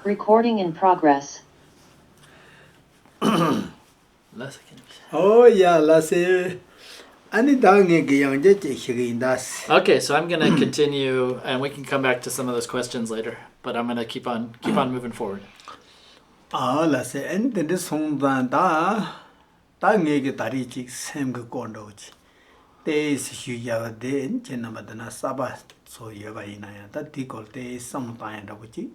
Recording in progress. Oh yeah, let's say. Okay, so I'm going to continue, and we can come back to some of those questions later. But I'm going to keep on moving forward. Let's say, and then this song da ngeke tari chik sem ko kondo chi. Te is ya de chena madana saba so ya ba ina ya ta tikol te sam ta ya da chi.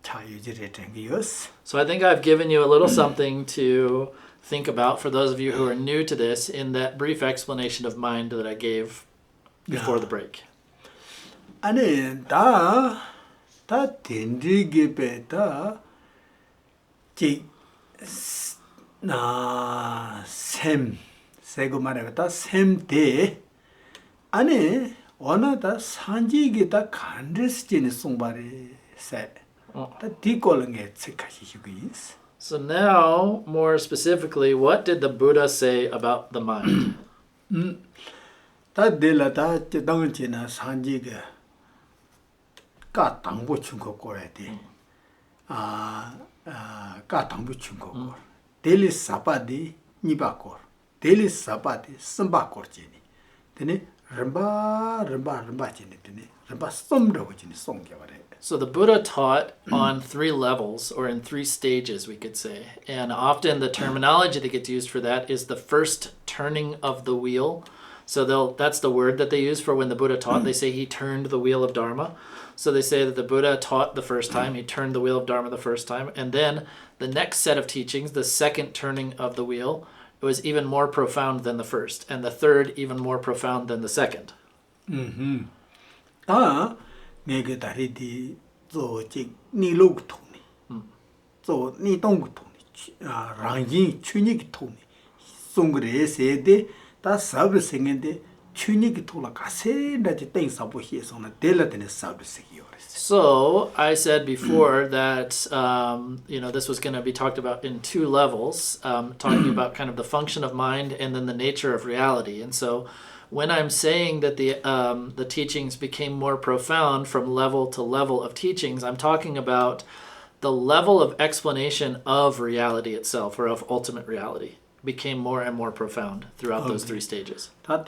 Cha yu ji re teng yus. So I think I've given you a little something to think about for those of you who are new to this in that brief explanation of mind that I gave before the break. Ane ta tendri ge pe ta chi na sem sego mare ta sem te ane ona ta sanji ge ta khandres jin songbare se ta tikol nge tsikashi hugis. So now, more specifically, what did the Buddha say about the mind? Ta de la ta dang china sanji ge ka tangbo chungo kore de ka tangbo chungo kore deli sapa de niba kore deli sapa de samba kore chini tene ramba chini tene ramba somdo chini songya bare. So the Buddha taught on 3 levels, or in 3 stages, we could say. And often the terminology that gets used for that is the first turning of the wheel. So that's the word that they use for when the Buddha taught. They say he turned the wheel of Dharma. So they say that the Buddha taught the first time, he turned the wheel of Dharma the first time. And then the next set of teachings, the second turning of the wheel, it was even more profound than the first. And the third, even more profound than the second. Ngeke tari di zo chik ni log thoni zo ni tong thoni rangjin chuni ki thoni songre se de ta sab singen de chuni ki thola ka se da ji teng sabu hi so na de la de sab se ki ores. So I said before that this was going to be talked about in 2 levels, talking about kind of the function of mind and then the nature of reality. And so when I'm saying that the teachings became more profound from level to level of teachings, I'm talking about the level of explanation of reality itself, or of ultimate reality, became more and more profound throughout those 3 stages. So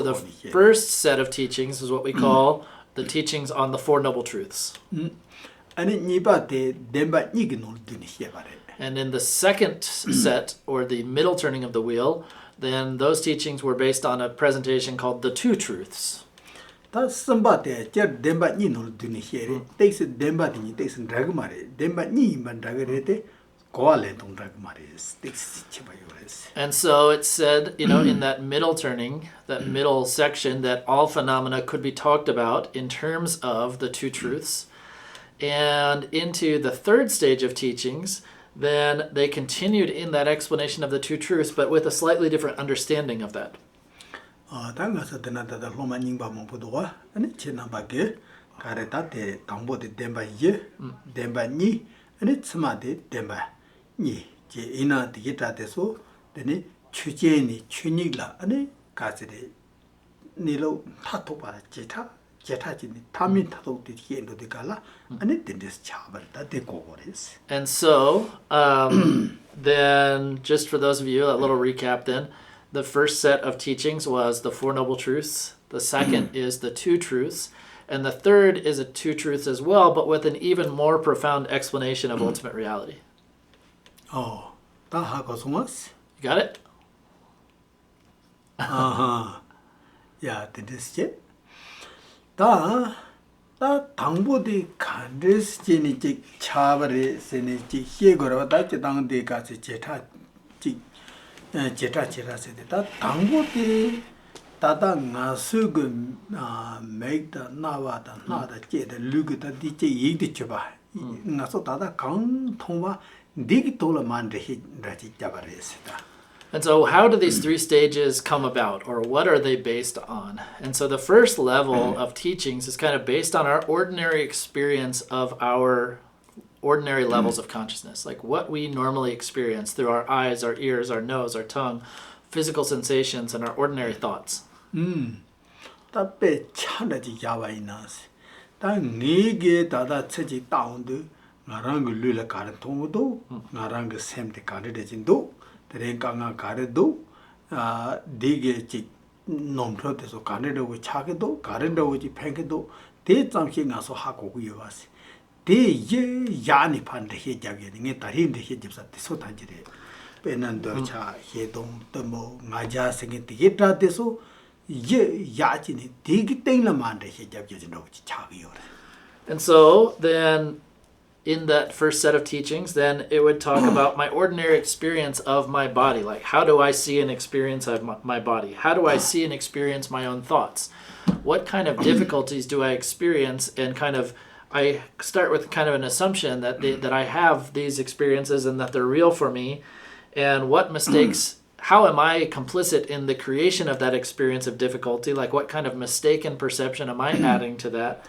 the first set of teachings is what we call the teachings on the 4 Noble Truths. And in the second set, or the middle turning of the wheel, then those teachings were based on a presentation called the 2 Truths. And so it said, in that middle turning, that middle section, that all phenomena could be talked about in terms of the 2 Truths. And into the third stage of teachings, then they continued in that explanation of the 2 Truths, but with a slightly different understanding of that. And so, then, just for those of you, a little recap then. The first set of teachings was the 4 Noble Truths. The second is the 2 Truths. And the third is a 2 Truths as well, but with an even more profound explanation of ultimate reality. You got it? Yeah, that is it. Da 당보디 칸데스지니 지 차바레 세네 지 히에고라 다치 당데 가치 제타 제타세데 다 당보디 다다 나스금 메이다 나와다 나다 제데 루그다 디제 이디 쳐봐 나서 다다 강 통와 디기톨 만데 히라지 자바레스다. And so how do these 3 stages come about, or what are they based on? And so the first level of teachings is kind of based on our ordinary experience of our ordinary levels of consciousness, like what we normally experience through our eyes, our ears, our nose, our tongue, physical sensations, and our ordinary thoughts. 다 배차나지 야바이나스 다 니게 다다 체지 다운드 나랑 그 룰라 가르 통도 나랑 그 샘데 가르데진도 드랭강아 가르도 아 디게 지 nomproteso 가르르고 차게도 가르르고지 팽게도 대장시 가서 하고 그여와시 대예 야니 판데 해자게 네 다린데 해집사 소탄지래 빼는도 차 해동 또뭐 맞아 생긴 되게다돼서 예 야지니 되게 땡라만데 해잡게 진도 차기요래. And so then in that first set of teachings, then it would talk about my ordinary experience of my body. Like, how do I see and experience of my body? How do I see and experience my own thoughts? What kind of difficulties do I experience? And kind of, I start with kind of an assumption that that I have these experiences and that they're real for me. And what mistakes, how am I complicit in the creation of that experience of difficulty? Like, what kind of mistaken perception am I adding to that?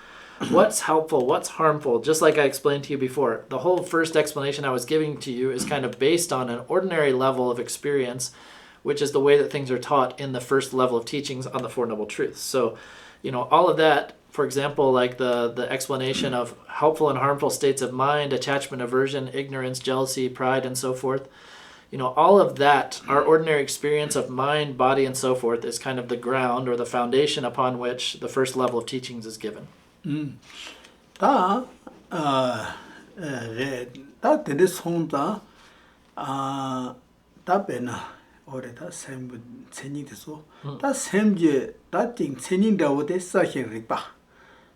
What's helpful, what's harmful? Just like I explained to you before, the whole first explanation I was giving to you is kind of based on an ordinary level of experience, which is the way that things are taught in the first level of teachings on the Four Noble Truths. So, you know, all of that, for example, like the explanation of helpful and harmful states of mind, attachment, aversion, ignorance, jealousy, pride, and so forth, you know, all of that, our ordinary experience of mind, body, and so forth is kind of the ground or the foundation upon which the first level of teachings is given. 다 되게 손다 답에나 오래다 샘부 체니데서 다 샘제 다팅 체닌다오데 사히 리바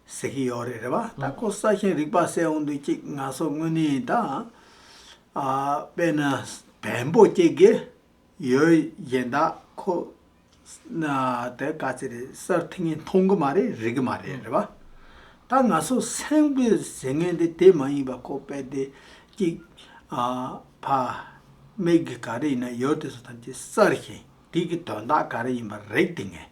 세히 오래라 다 코사히 리바 세운도 있지 나서 문이다 베나 뱀보제게 여 yen다 코나 대가지리 서팅이 통고 말이 리그 말이에요. 당가서 생비 생인데 대만이 받고 빼데 파 메기 가리나 여대서 단지 썰히 디기 돈다 가리 마 레이팅에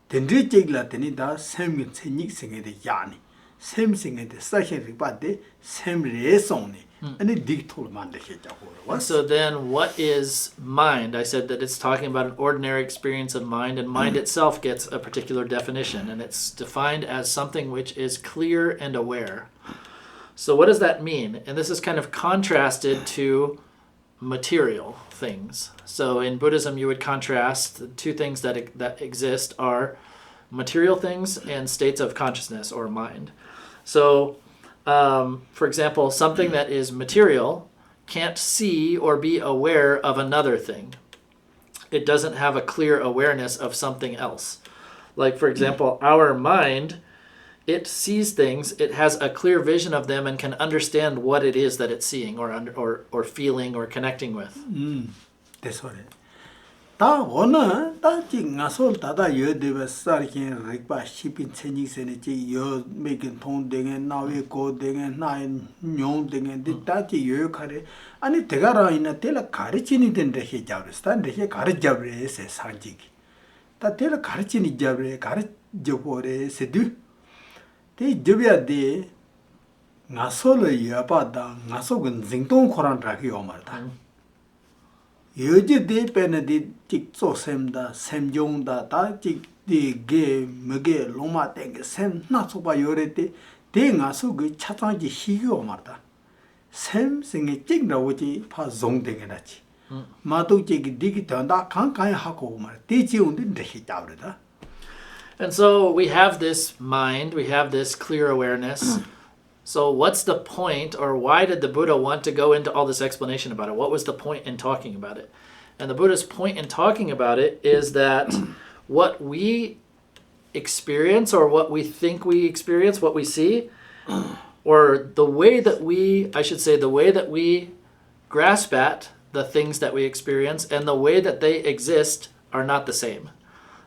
덴지 찍라 되니다 샘이 체닉 생에데 야니 샘 생에데 사히리 받데 샘레 송니 아니 디기톨 만데 해자고. So then what is mind? I said that it's talking about an ordinary experience of mind, and mind itself gets a particular definition, and it's defined as something which is clear and aware. So what does that mean? And this is kind of contrasted to material things. So in Buddhism, you would contrast the two things that exist are material things and states of consciousness or mind. So for example, something that is material can't see or be aware of another thing. It doesn't have a clear awareness of something else. Like, for example, our mind, it sees things, it has a clear vision of them and can understand what it is that it's seeing or feeling or connecting with. That's what it. 다 원나 다지 나솔 다다 여데베 사르킨 릭바 시핀 체닉세네지 여 메긴 통댕에 나웨 고댕에 나인 뇽댕에 다지 여역하래 아니 대가라 이나텔라 가르치니 된데 해잡르스탄 데해 가르잡레세 상지기 다 telha kharchini jabre khar jopore sedu te jobya de ngaso le yapa da ngaso gun jingtong khoran rakhi omar da yoje de pen de tik so sem da semjong da tik de ge mege loma teng sem na so ba yorete de ngaso gu chatsang ji higi omar da sem singe tik da woji pa zong de ge na chi 마도 제기 디기 된다 강가에 하고 말 대지 온데 되게 잡르다. And so we have this mind, we have this clear awareness. So what's the point, or why did the Buddha want to go into all this explanation about it? What was the point in talking about it? And the Buddha's point in talking about it is that what we experience, or what we think we experience, what we see, or the way that we, I should say, the way that we grasp at the things that we experience and the way that they exist are not the same.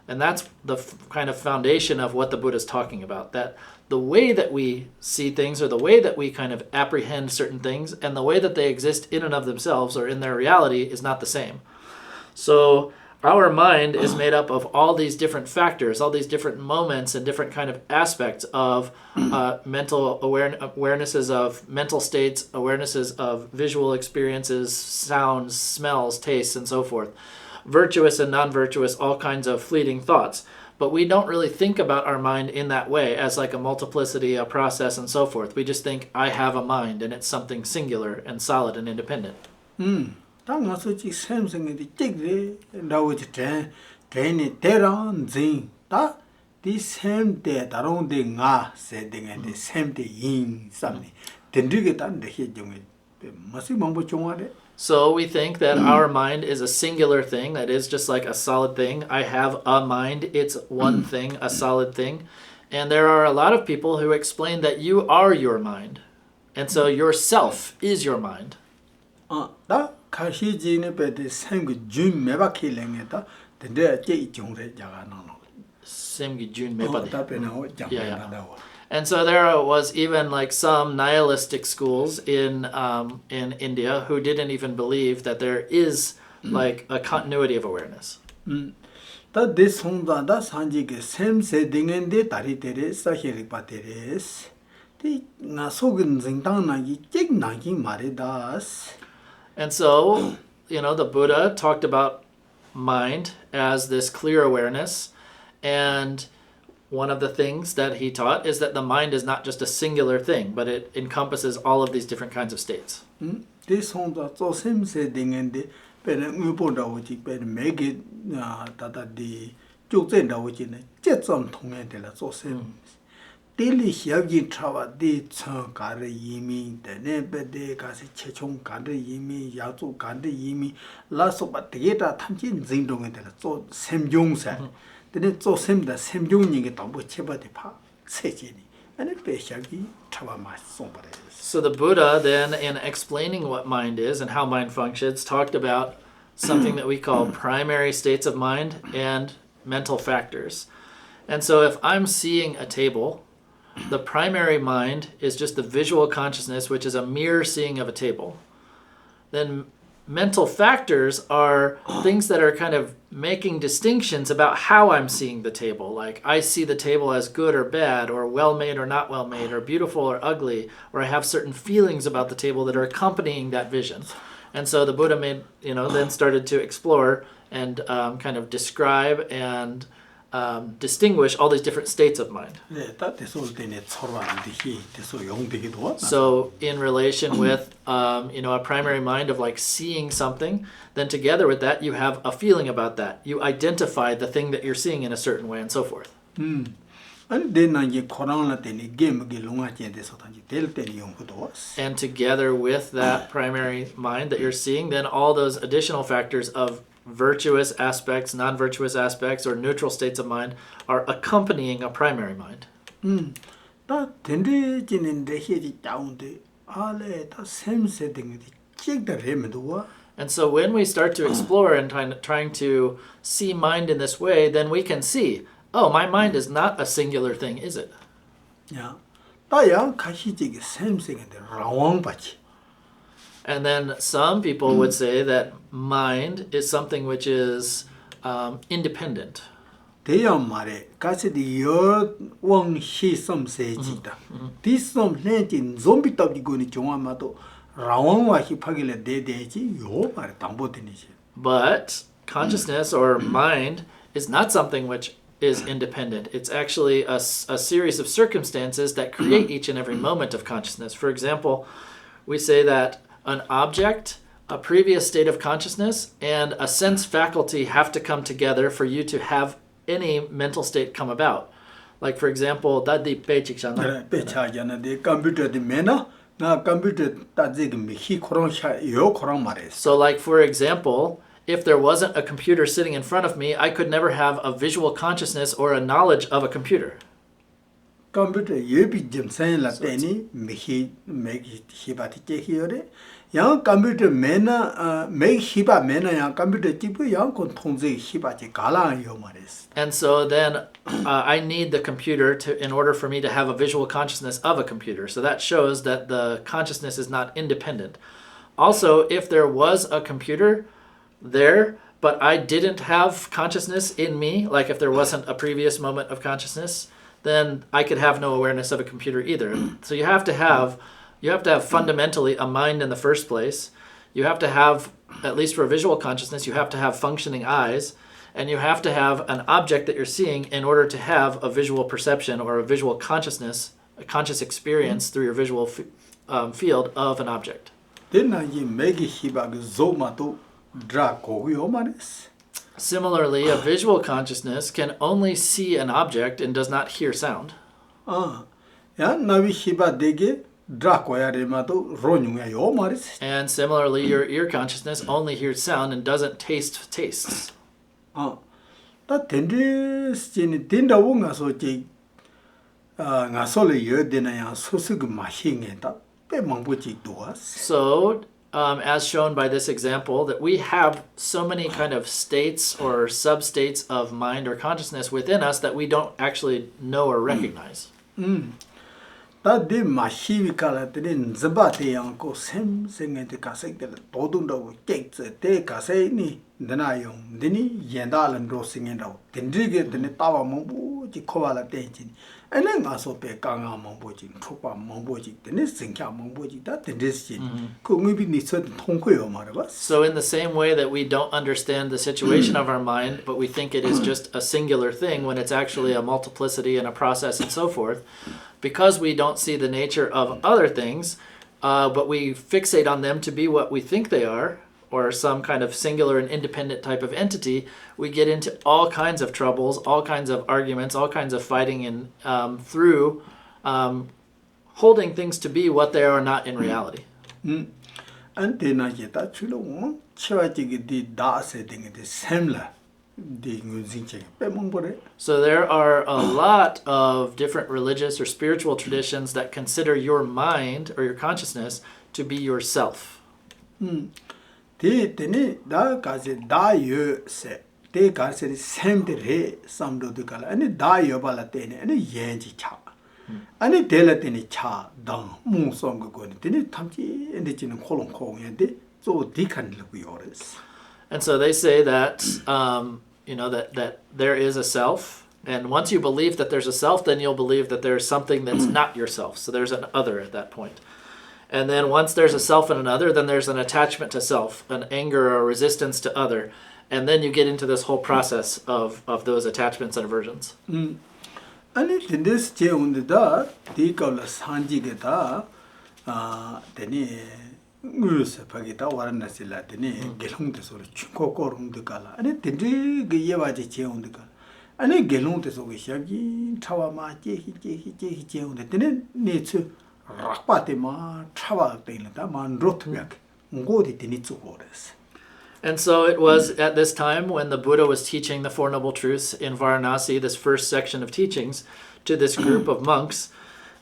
And that's the kind of foundation of what the Buddha is talking about, that the way that we see things, or the way that we kind of apprehend certain things, and the way that they exist in and of themselves or in their reality is not the same. So our mind is made up of all these different factors, all these different moments and different kind of aspects of mental awarenesses of mental states, awarenesses of visual experiences, sounds, smells, tastes, and so forth. Virtuous and non-virtuous, all kinds of fleeting thoughts. But we don't really think about our mind in that way as like a multiplicity, a process, and so forth. We just think, I have a mind, and it's something singular and solid and independent. 당 가서 지 샘생이 찍래 나오지 대니 대랑 진다 디 샘대 다롱데 nga 세딩에 샘대 인 삼니 된르게 단데 해종에 마시 망보 종아래. So we think that our mind is a singular thing, that is just like a solid thing. I have a mind, it's one thing, a solid thing. And there are a lot of people who explain that you are your mind. And so yourself is your mind. 다 가시지네 베데 생그 준 메바킬랭에다 근데 제 종래 자가나노. Semgi Jun Mepade. 답변하고 Yeah. And so there was even like some nihilistic schools in India who didn't even believe that there is like a continuity of awareness. 다 데송다다 산지게 샘세딩엔데 다리테레 사히릭바테레스 나 속은 생당나기 잭나기 말이다스. And so, the Buddha talked about mind as this clear awareness, and one of the things that he taught is that the mind is not just a singular thing, but it encompasses all of these different kinds of states. 데송다 조셈세딩엔데 베네 무본다오지 베네 메게 다다디 쪽젠다오지네 제점 통해들라 조셈 딜리 협기 트라와디 처가르 이미 데네 베데 가시 최종 간르 이미 야조 간르 이미 라소바 데이터 탐진 진동에들라 조 셈종사 데네 조셈다 셈종니게 담보 체바디 파 세지니 아니 베샤기 트라와마 송바레. So the Buddha then, in explaining what mind is and how mind functions, talked about something that we call primary states of mind and mental factors. And so if I'm seeing a table, the primary mind is just the visual consciousness, which is a mere seeing of a table. Then mental factors are things that are kind of making distinctions about how I'm seeing the table. Like I see the table as good or bad, or well-made or not well-made, or beautiful or ugly, or I have certain feelings about the table that are accompanying that vision. And so the Buddha then started to explore and kind of describe and distinguish all these different states of mind. So in relation with a primary mind of like seeing something, then together with that you have a feeling about that. You identify the thing that you're seeing in a certain way and so forth. And together with that primary mind that you're seeing, then all those additional factors of virtuous aspects, non-virtuous aspects, or neutral states of mind are accompanying a primary mind. And so when we start to explore and trying to see mind in this way, then we can see, oh, my mind is not a singular thing, is it? Yeah. And then some people would say that mind is something which is independent. But consciousness or mind is not something which is independent. It's actually a series of circumstances that create each and every moment of consciousness. For example, we say that an object, a previous state of consciousness, and a sense faculty have to come together for you to have any mental state come about. Like, for example, so like, for example, if there wasn't a computer sitting in front of me, I could never have a visual consciousness or a knowledge of a computer. Computer yebi jemsen la teni mehi make hibati tehiore yang computer mena make hiba mena yang computer tipu yang kon tongze hibati gala yo mares. And so then I need the computer in order for me to have a visual consciousness of a computer. So that shows that the consciousness is not independent. Also, if there was a computer there, but I didn't have consciousness in me, like if there wasn't a previous moment of consciousness, then I could have no awareness of a computer either. So you have to have fundamentally a mind in the first place. You have to have, at least for visual consciousness, you have to have functioning eyes. And you have to have an object that you're seeing in order to have a visual perception or a visual consciousness, a conscious experience through your visual field of an object. Similarly, a visual consciousness can only see an object and does not hear sound. And similarly, your ear consciousness only hears sound and doesn't taste tastes. So, as shown by this example, that we have so many kind of states or sub-states of mind or consciousness within us that we don't actually know or recognize. So in the same way that we don't understand the situation of our mind, but we think it is just a singular thing when it's actually a multiplicity and a process and so forth, because we don't see the nature of other things, but we fixate on them to be what we think they are, or some kind of singular and independent type of entity, we get into all kinds of troubles, all kinds of arguments, all kinds of fighting and through holding things to be what they are not in reality. So there are a lot of different religious or spiritual traditions that consider your mind or your consciousness to be yourself. And so they say that that there is a self, and once you believe that there's a self, then you'll believe that there's something that's not yourself. So there's an other at that point. And then once there's a self and an other, then there's an attachment to self, an anger or resistance to other. And then you get into this whole process of those attachments and aversions. And in this and so it was at this time when the Buddha was teaching the Four Noble Truths in Varanasi, this first section of teachings, to this group of monks,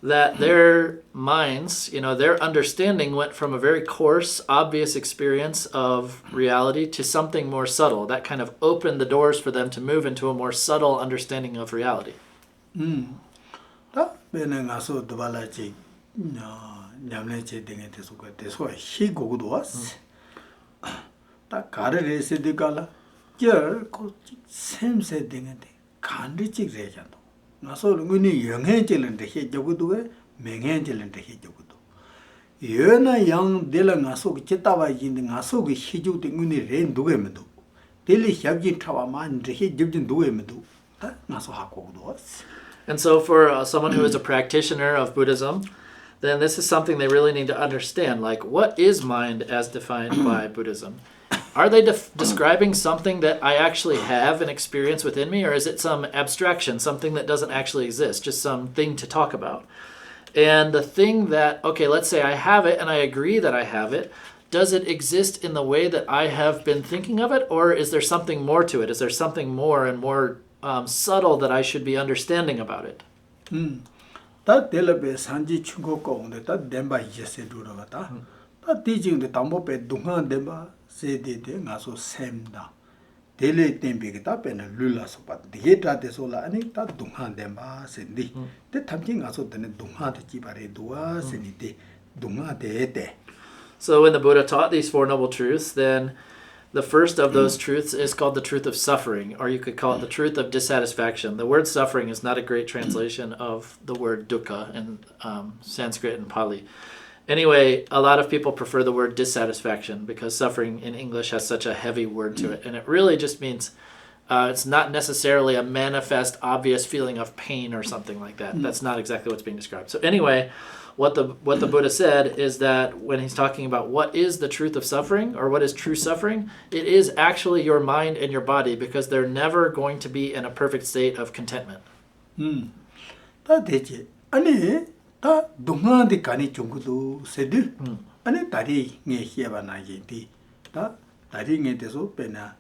that their minds, their understanding went from a very coarse, obvious experience of reality to something more subtle. That kind of opened the doors for them to move into a more subtle understanding of reality. And so for someone who is a practitioner of Buddhism, then this is something they really need to understand. Like, what is mind as defined by Buddhism? Are they describing something that I actually have an experience within me, or is it some abstraction, something that doesn't actually exist, just some thing to talk about? And the thing that, okay, let's say I have it and I agree that I have it, does it exist in the way that I have been thinking of it, or is there something more to it? Is there something more and more subtle that I should be understanding about it? That delabe sanji chungo ko de ta demba yese duro ta ta teaching de tambo pe dunga demba se de ngaso semda dele tembe ta pe na lula so pa de ta de so la ani ta dunga demba se di de tamji ngaso de dunga de ji bare duwa se ni de dunga de. So when the Buddha taught these Four Noble Truths, then the first of those truths is called the truth of suffering, or you could call it the truth of dissatisfaction. The word suffering is not a great translation of the word dukkha in Sanskrit and Pali. Anyway, a lot of people prefer the word dissatisfaction because suffering in English has such a heavy word to it. And it really just means it's not necessarily a manifest, obvious feeling of pain or something like that. That's not exactly what's being described. So anyway, what the Buddha said is that when he's talking about what is the truth of suffering or what is true suffering, it is actually your mind and your body, because they're never going to be in a perfect state of contentment. 다 되지. 아니 다 동안데 가니 정도도 세드. 아니 다리 게 히바나게디. 다 다리 게 돼서 빼나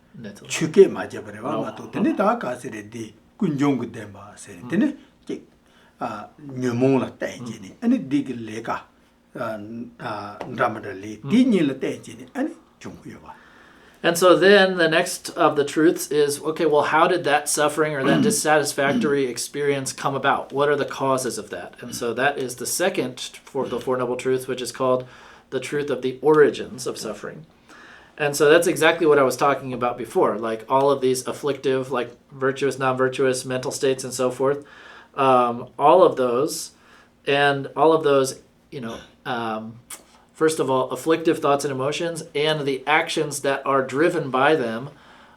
추게 맞아 버려와 맞도 되네 다 가세레디 군종그 데마 세레 되네 아 녀몽라 때지니 아니 디글레가 라마달리 디니라 때지니 아니 중요와. And so then the next of the truths is, okay, well, how did that suffering or that dissatisfactory experience come about? What are the causes of that? And so that is the second for the Four Noble Truths, which is called the truth of the origins of suffering. And so that's exactly what I was talking about before, like all of these afflictive, like virtuous, non-virtuous mental states and so forth. All of those, first of all, afflictive thoughts and emotions and the actions that are driven by them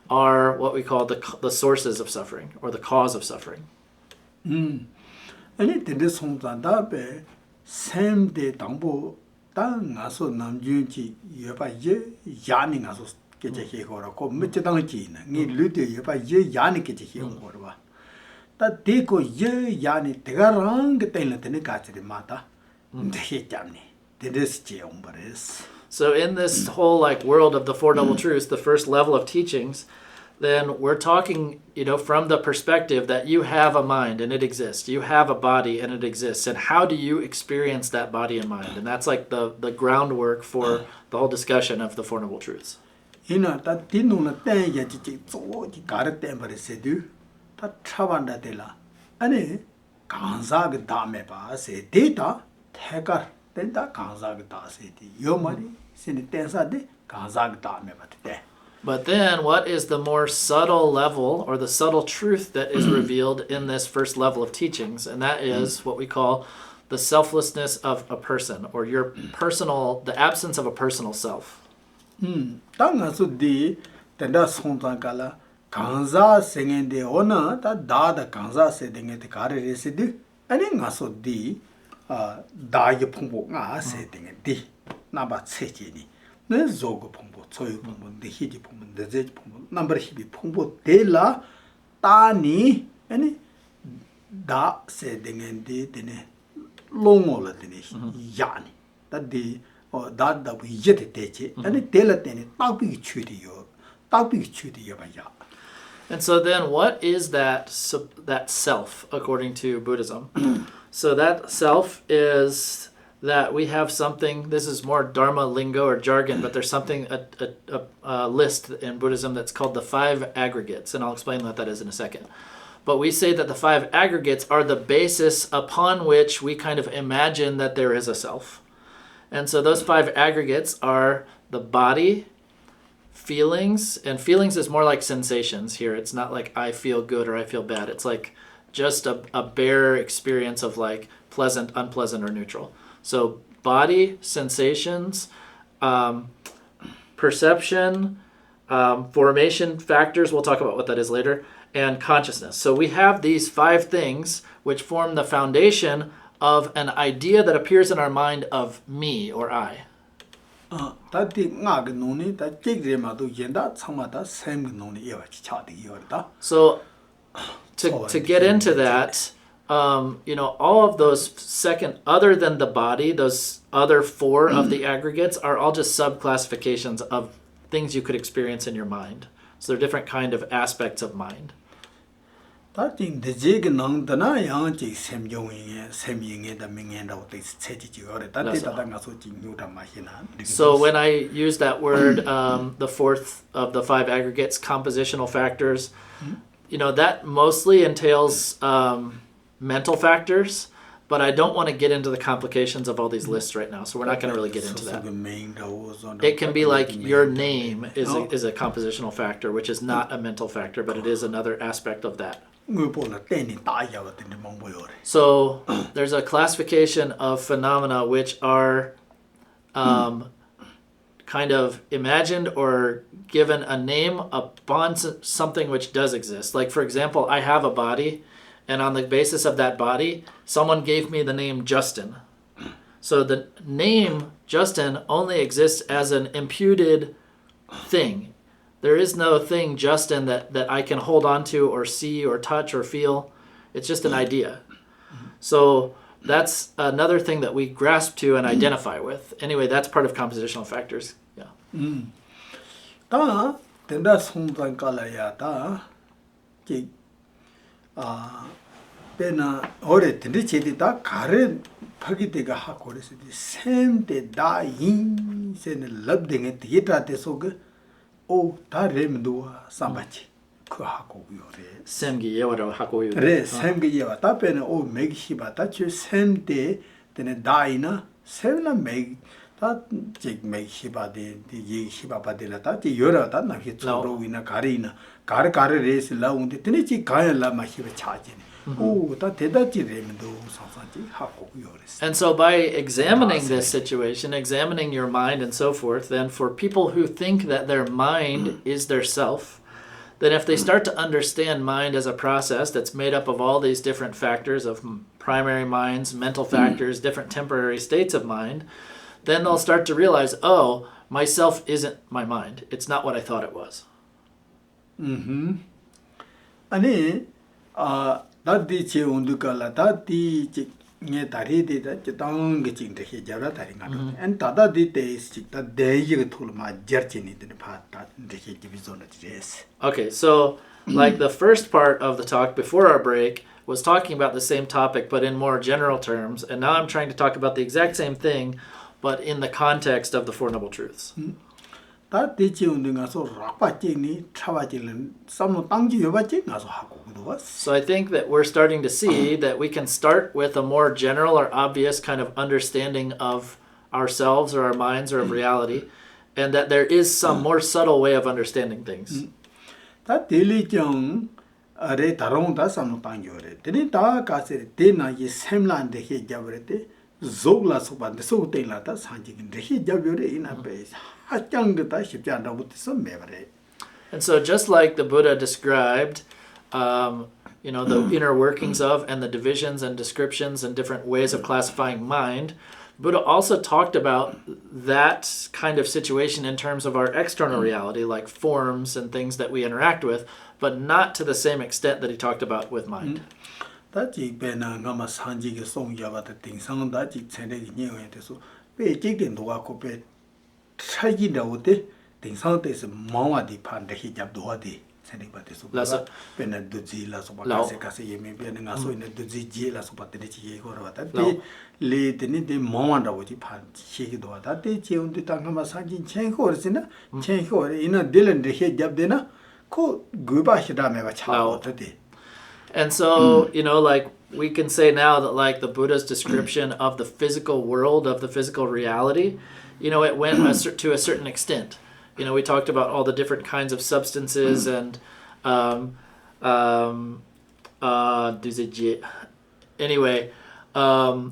are what we call the sources of suffering or the cause of suffering. 아니 근데 송단다베 샘데 당보 땅 가서 남준지 여바 예 야니 가서 깨제 해거라고 몇째 당지나 니 르데 여바 예 야니 깨제 해거라 다 데고 예 야니 대가랑 그때는 가지리 마다 근데 잡니. So in this whole like world of the Four Noble Truths, the first level of teachings, then we're talking, from the perspective that you have a mind and it exists. You have a body and it exists. And how do you experience that body and mind? And that's like the groundwork for the whole discussion of the Four Noble Truths. But then what is the more subtle level or the subtle truth that is revealed in this first level of teachings? And that is what we call the selflessness of a person, or the absence of a personal self. 다이 풍부가 세딩디 나바 체지니 네 조고 풍부 소유 풍부 데히지 풍부 데제지 풍부 넘버 히비 풍부 데라 따니 아니 다 세딩디 데네 롱올라 데네 야니 다디 다다 위제데 데지 아니 데라 데네 따비 추디요 바야. And so then what is that self according to Buddhism? So that self is that we have something, this is more Dharma lingo or jargon, but there's something, a list in Buddhism that's called the 5 aggregates, and I'll explain what that is in a second. But we say that the 5 aggregates are the basis upon which we kind of imagine that there is a self. And so those 5 aggregates are the body, feelings, and feelings is more like sensations here. It's not like I feel good or I feel bad. It's like just a bare experience of like pleasant, unpleasant, or neutral. So body, sensations, perception, formation factors, we'll talk about what that is later, and consciousness. So we have these 5 things which form the foundation of an idea that appears in our mind of me or I. So to get into that, all of those other than the body, those other 4 of the aggregates are all just sub-classifications of things you could experience in your mind. So they're different kind of aspects of mind. So when I use that word, the 4th of the 5 aggregates, compositional factors, that mostly entails mental factors, but I don't want to get into the complications of all these lists right now, so we're not going to really get into that. It can be like your name is a compositional factor, which is not a mental factor, but it is another aspect of that. So there's a classification of phenomena which are kind of imagined or given a name upon something which does exist. Like, for example, I have a body, and on the basis of that body, someone gave me the name Justin. So the name Justin only exists as an imputed thing. There is no thing, Justin, that I can hold on to or see or touch or feel. It's just an idea. So that's another thing that we grasp to and identify with. Anyway, that's part of compositional factors. Yeah. 다 된다 송단 깔아야다. 배나 오래 된데 제디다 가래 파기대가 하고 그래서 샘대 다인 세는 럽댕에 디에다데 속에 오 다렘도 삼바치 그 하고 요래 샘기 예와로 하고 요래. 그래 샘기 예와 답변은 오 맥히바다 주 샘대 되는 다이나 샘나 맥다 직 맥히바데 디 히바바데라다 지 요라다 나히 쪼로위나 가리나 가르 레스 라운데 되네 지 가야라 마히베 차지네. And so by examining this situation, examining your mind and so forth, then for people who think that their mind is their self, then if they start to understand mind as a process that's made up of all these different factors of primary minds, mental factors, different temporary states of mind, then they'll start to realize, oh, myself isn't my mind. It's not what I thought it was. 아니, 다디 제 온두깔라 다디 제 다리데다 제당 게 징데 해자라 다리가 안 다다디 데스틱다 데이게 톨마 저치니데 파타 데게 디비존이스. Okay, so like the first part of the talk before our break was talking about the same topic but in more general terms, and now I'm trying to talk about the exact same thing but in the context of the Four Noble Truths. 다디 제 온두가서 락바찌니 차바찌는 삼노 땅지 여바찌 가서 하고 So I think that we're starting to see that we can start with a more general or obvious kind of understanding of ourselves or our minds or of reality, and that there is some more subtle way of understanding things. 다 딜리정 아래 다롱다 삼노 땅요래. 데니 다 가세 데나이 샘란데 해자버데 조글라 소반데 소테라다 산지긴 해자버데 이나베 하짱그다 쉽지 않다부터 매버래. And so just like the Buddha described the inner workings of and the divisions and descriptions and different ways of classifying mind, Buddha also talked about that kind of situation in terms of our external reality, like forms and things that we interact with, but not to the same extent that he talked about with mind. And so, like we can say now that like the Buddha's description of the physical world, of the physical reality, it went to a certain extent. We talked about all the different kinds of substances and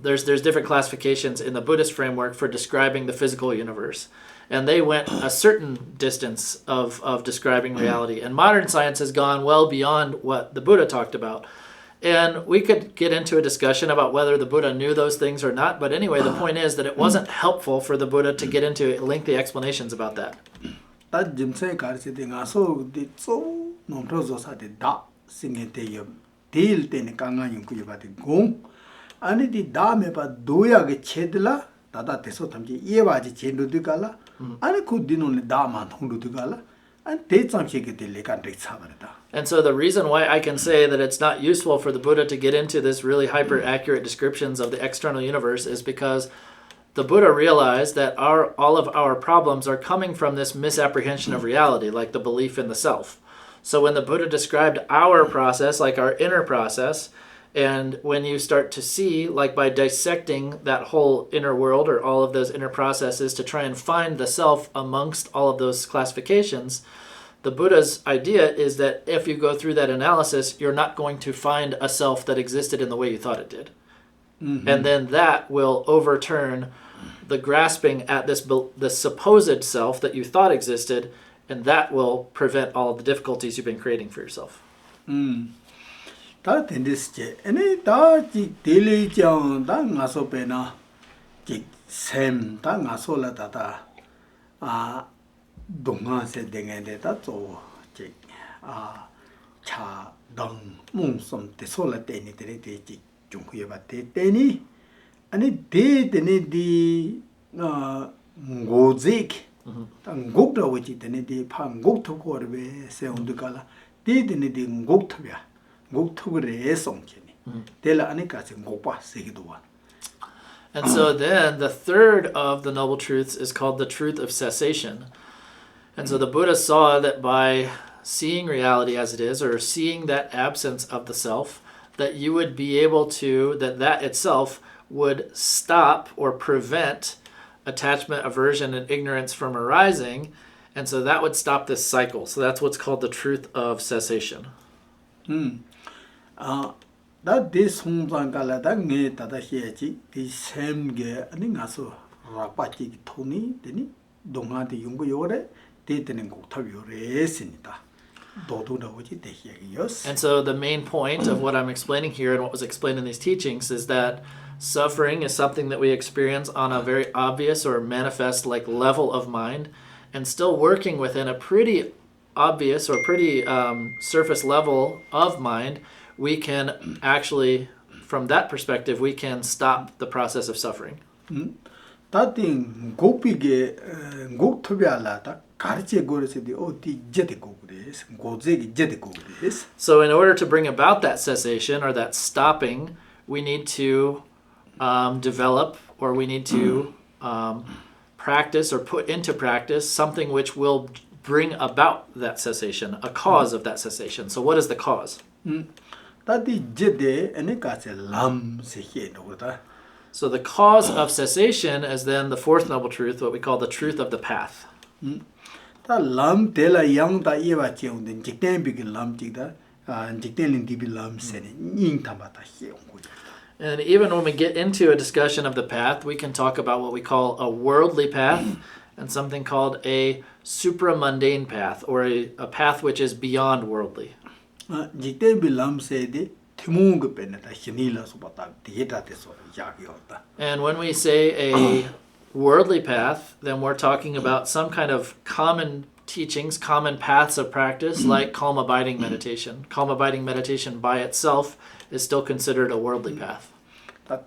there's different classifications in the Buddhist framework for describing the physical universe. And they went a certain distance of describing reality. And modern science has gone well beyond what the Buddha talked about. And we could get into a discussion about whether the Buddha knew those things or not. But anyway, the point is that it wasn't helpful for the Buddha to get into lengthy explanations about that. And so the reason why I can say that it's not useful for the Buddha to get into this really hyper-accurate descriptions of the external universe is because the Buddha realized that all of our problems are coming from this misapprehension of reality, like the belief in the self. So when the Buddha described our process, like our inner process, and when you start to see, like by dissecting that whole inner world or all of those inner processes to try and find the self amongst all of those classifications, the Buddha's idea is that if you go through that analysis, you're not going to find a self that existed in the way you thought it did. And then that will overturn the grasping at the supposed self that you thought existed, and that will prevent all of the difficulties you've been creating for yourself. 다 된데스제 아니 다지 딜리장 다 가서 배나 샘 다 가서라다다 아 동아세 댕에다 또아차당 몽섬 때솔라 때니 데레데지 중후여바테 때니 아니 데데네디 고직 당곡다오지 데네디 판곡토고르베 세운드가라 데데네디 곡토비야 곡토그레 송케니 데라 아니까지 곡바 세기도와. And so then the third of the Noble Truths is called the truth of cessation. And so the Buddha saw that by seeing reality as it is, or seeing that absence of the self, that you would be able to, that itself would stop or prevent attachment, aversion, and ignorance from arising. And so that would stop this cycle. So that's what's called the truth of cessation. That this homzangala that ne tata heji the same ge ani ngaso rapati toni deni donga de yungu yore de tenen go tabure sinita dodo na oji de yos. And so the main point of what I'm explaining here and what was explained in these teachings is that suffering is something that we experience on a very obvious or manifest like level of mind, and still working within a pretty obvious or pretty surface level of mind, we can actually, from that perspective, we can stop the process of suffering. Tating gopige goptobiala ta karche goresedi oti jete gogres gozegi jete gogres. So in order to bring about that cessation or that stopping, we need to develop, or we need to practice or put into practice something which will bring about that cessation, a cause of that cessation. So what is the cause? So the cause of cessation is then the fourth noble truth, what we call the truth of the path. And even when we get into a discussion of the path, we can talk about what we call a worldly path and something called a supramundane path, or a path which is beyond worldly. And when we say a worldly path, then we're talking about some kind of common teachings, common paths of practice, like calm abiding meditation. Calm abiding meditation by itself is still considered a worldly path. And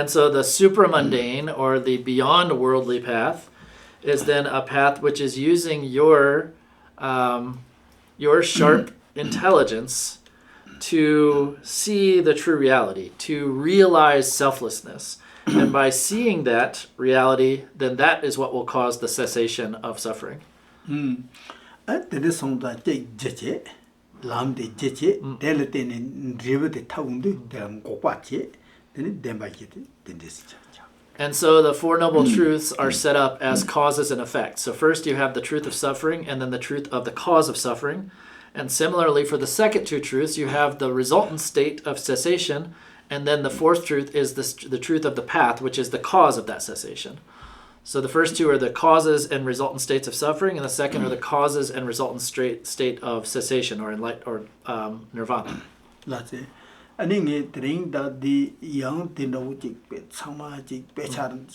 so the supramundane, or the beyond worldly path, is then a path which is using your sharp intelligence to see the true reality, to realize selflessness. And by seeing that reality, then that is what will cause the cessation of suffering. And so the Four Noble Truths are set up as causes and effects. So first you have the truth of suffering, and then the truth of the cause of suffering. And similarly, for the second two truths, you have the resultant state of cessation, and then the fourth truth is the truth of the path, which is the cause of that cessation. So the first two are the causes and resultant states of suffering, and the second are the causes and resultant state of cessation, or nirvana. That's it. I think that the young Tindawutik, Samaji, Bechan,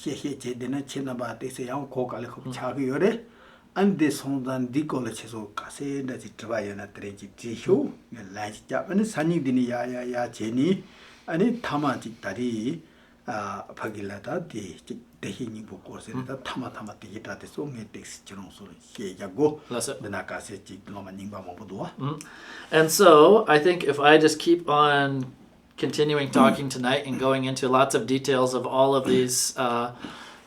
Dena Chinaba, they say young Kokalik Chagure, and this home and the colleges of Kase, that it try and a tragic tissue, the large Japanese, Sunny Dinia, Ya Jenny, and it Tamaji Tari, Pagilata, the Hini Bokos, the Tamatama Tigita, the song it takes Genoso, Yago, the Nakase, Lomanimba Mobudua. And so I think if I just keep on continuing talking tonight and going into lots of details of all of these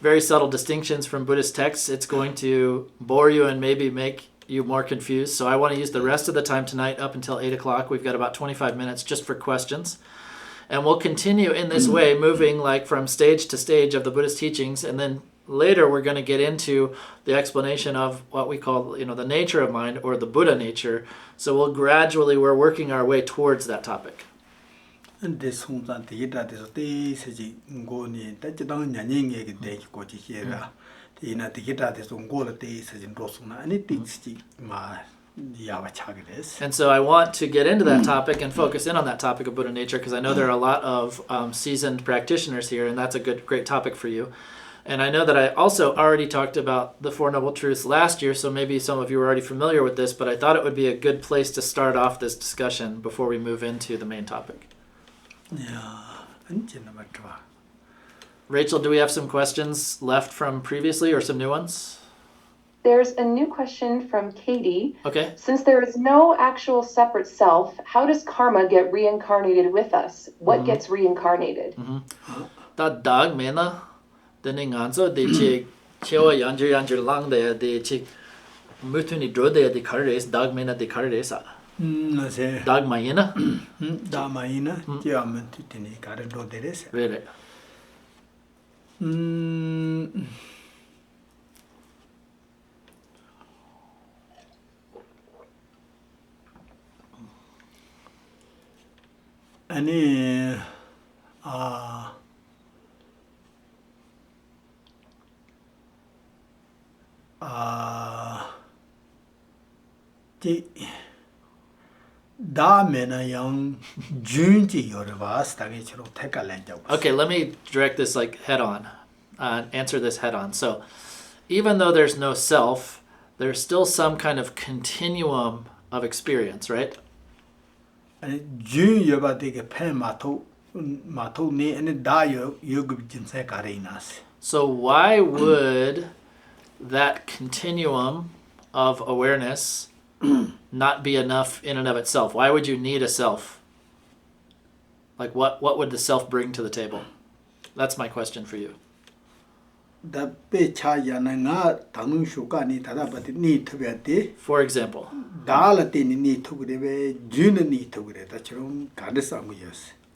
very subtle distinctions from Buddhist texts, it's going to bore you and maybe make you more confused. So I want to use the rest of the time tonight up until 8 o'clock. We've got about 25 minutes just for questions. And we'll continue in this way, moving like from stage to stage of the Buddhist teachings. And then later we're going to get into the explanation of what we call, the nature of mind or the Buddha nature. So we're working our way towards that topic. And this home that the day says go near that you don't yanning a day go to here. The guitar is on gold days in Rosuna, and it thinks my And so I want to get into that topic and focus in on that topic of Buddha nature because I know there are a lot of seasoned practitioners here, and that's a great topic for you. And I know that I also already talked about the Four Noble Truths last year, so maybe some of you are already familiar with this, but I thought it would be a good place to start off this discussion before we move into the main topic. Yeah, Rachel, do we have some questions left from previously or some new ones? There's a new question from Katie. Okay. Since there is no actual separate self, how does karma get reincarnated with us? What gets reincarnated? That dog mena, the ninganzo, the chick, chewa yanjer lang there, the chick, mutuni dro there, the cardes, dog mena, the cardes. Dog mayina? Damayina, Diamond to Tini, Carado de Res. Really? Any Okay, let me direct this like head on, answer this head on. So even though there's no self, there's still some kind of continuum of experience, right? So why would that continuum of awareness not be enough in and of itself? Why would you need a self? Like what would the self bring to the table? That's my question for you. For example,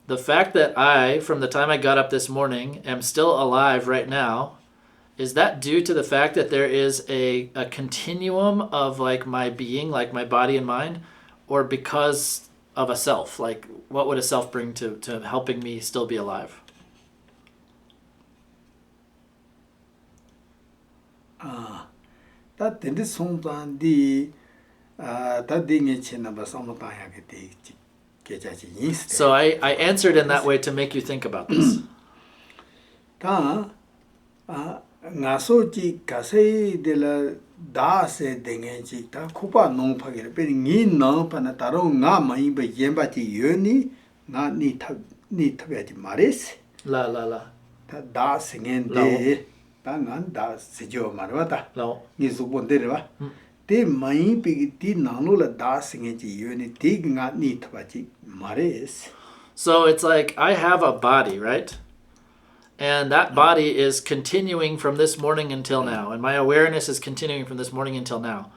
the fact that I, from the time I got up this morning, am still alive right now, is that due to the fact that there is a continuum of like my being, like my body and mind, or because of a self? Like what would a self bring to helping me still be alive? That in this home the that thing is in a some So I answered in that way to make you think about this. Nasoji Kase de la Da se dengenji, ta Kupa no pagir, being in no panataro, Nama, but Yembati Yuni, not need to maris. La. That da singing de Tangan da Sijo Marvata. No. Is one deriva. They might be did nanula da singing Yuni, dig not need to maris. So it's like I have a body, right? And that body is continuing from this morning until now. And my awareness is continuing from this morning until now.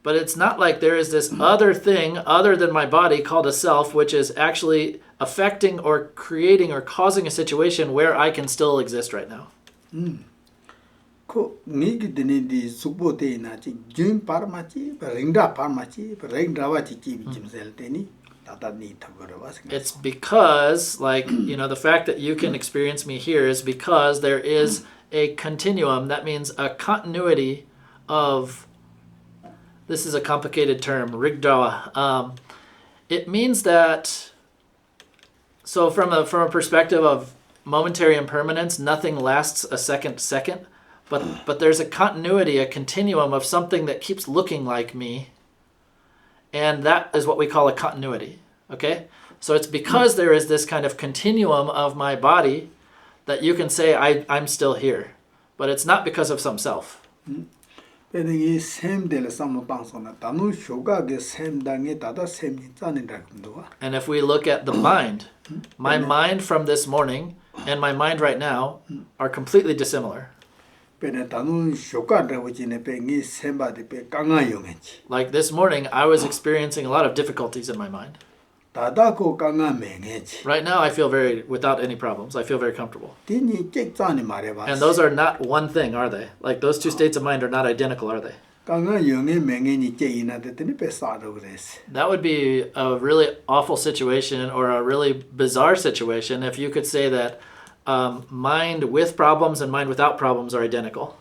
But it's not like there is this other thing other than my body called a self, which is actually affecting or creating or causing a situation where I can still exist right now. It's because, like, the fact that you can experience me here is because there is a continuum. That means a continuity of, this is a complicated term, rigdawa. It means that, so from a perspective of momentary impermanence, nothing lasts a second, but there's a continuity, a continuum of something that keeps looking like me. And that is what we call a continuity, okay? So it's because there is this kind of continuum of my body that you can say I'm still here. But it's not because of some self. And if we look at the mind, my mind from this morning and my mind right now are completely dissimilar. Like this morning, I was experiencing a lot of difficulties in my mind. 다다 고 강아 맹해지. Right now, I feel without any problems. I feel very comfortable. 디니 잭자니 말해봐. And those are not one thing, are they? Like those two states of mind are not identical, are they? 강아 영의 맹해니 잭이나 됐더니 뺏사도 그랬어. That would be a really awful situation or a really bizarre situation if you could say that mind with problems and mind without problems are identical.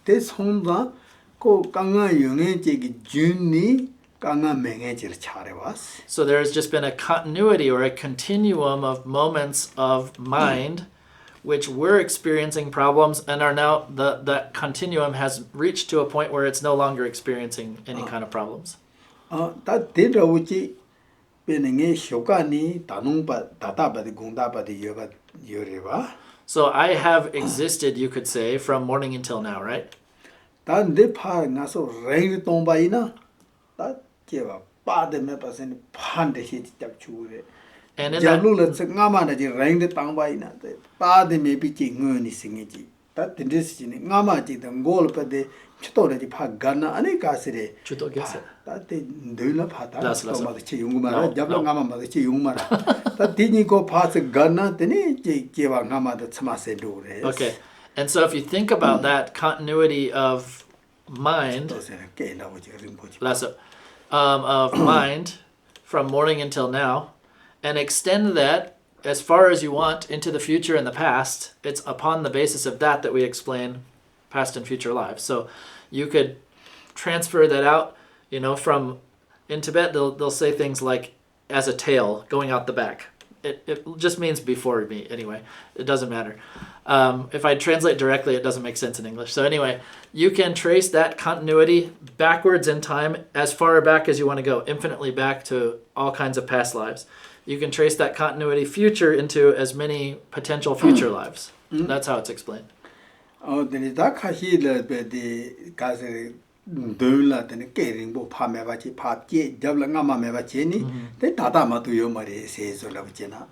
대송다 고 강아 영의 잭이 준니 강아 맹해지를 차려왔어. So there's just been a continuity or a continuum of moments of mind which we're experiencing problems and are now that continuum has reached to a point where it's no longer experiencing any kind of problems. 다 데려오지 베능의 효과니 다농바 다다바디 공다바디 여레바. So I have existed, you could say, from morning until now, right? 단데 파 나서 레인 동바이나 다 제가 빠데메 빠세니 판데 히지 잡주래. And in that, 자루를 nga마나지 레인데 땅바이나 빠데메 비치 ngö니 싱이지. 다 딘데스지니 nga마지던 골빠데 추토레지 파 가나 아니 가스레. chuto gese. 다데 늘라 파다. That's 마치 용마라 No, 잡라 no. nga마 마치 용마라. 다 디니고 파스 가나 데니 제와 nga마도 참아세 도레. Okay. And so if you think about that continuity of mind, 도세는 깨나오지 림포지. of mind from morning until now, and extend that as far as you want into the future and the past, it's upon the basis of that we explain past and future lives. So you could transfer that out, from in Tibet they'll say things like as a tail going out the back. It just means before me anyway. It doesn't matter. If I translate directly, it doesn't make sense in English. So anyway, you can trace that continuity backwards in time as far back as you want to go, infinitely back to all kinds of past lives. You can trace that continuity future into as many potential future lives. That's how it's explained. 데니 다 카히르 베디 가세 늘라 데니 깨링보 파메바치 파께 잡라 nga마메바치니 데 다다마도 요마리 세솔라브제나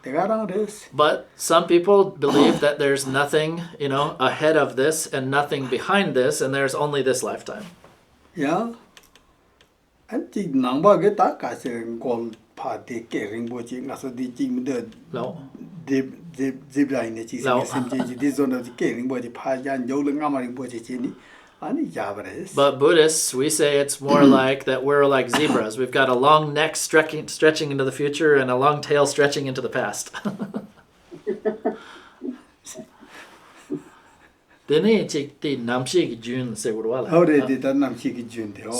대가랑 레스. But some people believe that there's nothing, ahead of this and nothing behind this, and there's only this lifetime. 야 안티 남바게 다 가세 골 파데 깨링보지 가서 디지미데 No. 집라인에 지심이 심지지 디존의 깨링보지 파잔 요르 nga마링보지 지니 아니 야브레스. But Buddhists, we say it's more like that we're like zebras. We've got a long neck stretching into the future and a long tail stretching into the past.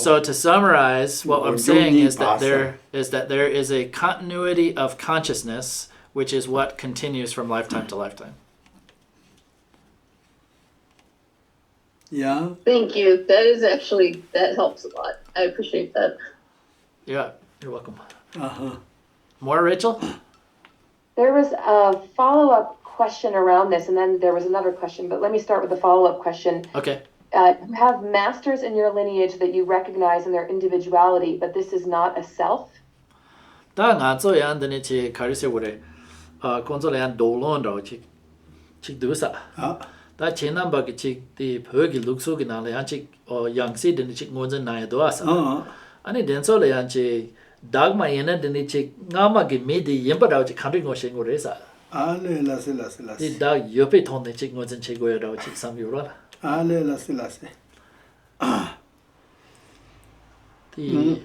So to summarize, what I'm saying is that there is a continuity of consciousness, which is what continues from lifetime to lifetime. Yeah. Thank you. That helps a lot. I appreciate that. Yeah, you're welcome. Uh-huh. More, Rachel? There was a follow-up question around this, and then there was another question, but let me start with the follow-up question. Okay. You have masters in your lineage that you recognize in their individuality, but this is not a self? 다 ngāzo yān dāni chī kārī sē wurē, kōnzo lā yān dōlōn rāo chī dūsā. 다 chī nāmbā kī chī tī pō kī lūksū kī nā lā yān chī yāngsī dāni chī ngōnzo nā yā dōsā. Ani dēnsō lā yān chī dāgmā yāna dāni chī ngāma kī mī dī yīmbā rāo chī kāntī ngō shē ngō rē sā. Ale lase. Tī dāg yōpē tōng dāni chī ngōnzo chī gō yā rāo chī sām yō rā. Ale lase. Tī...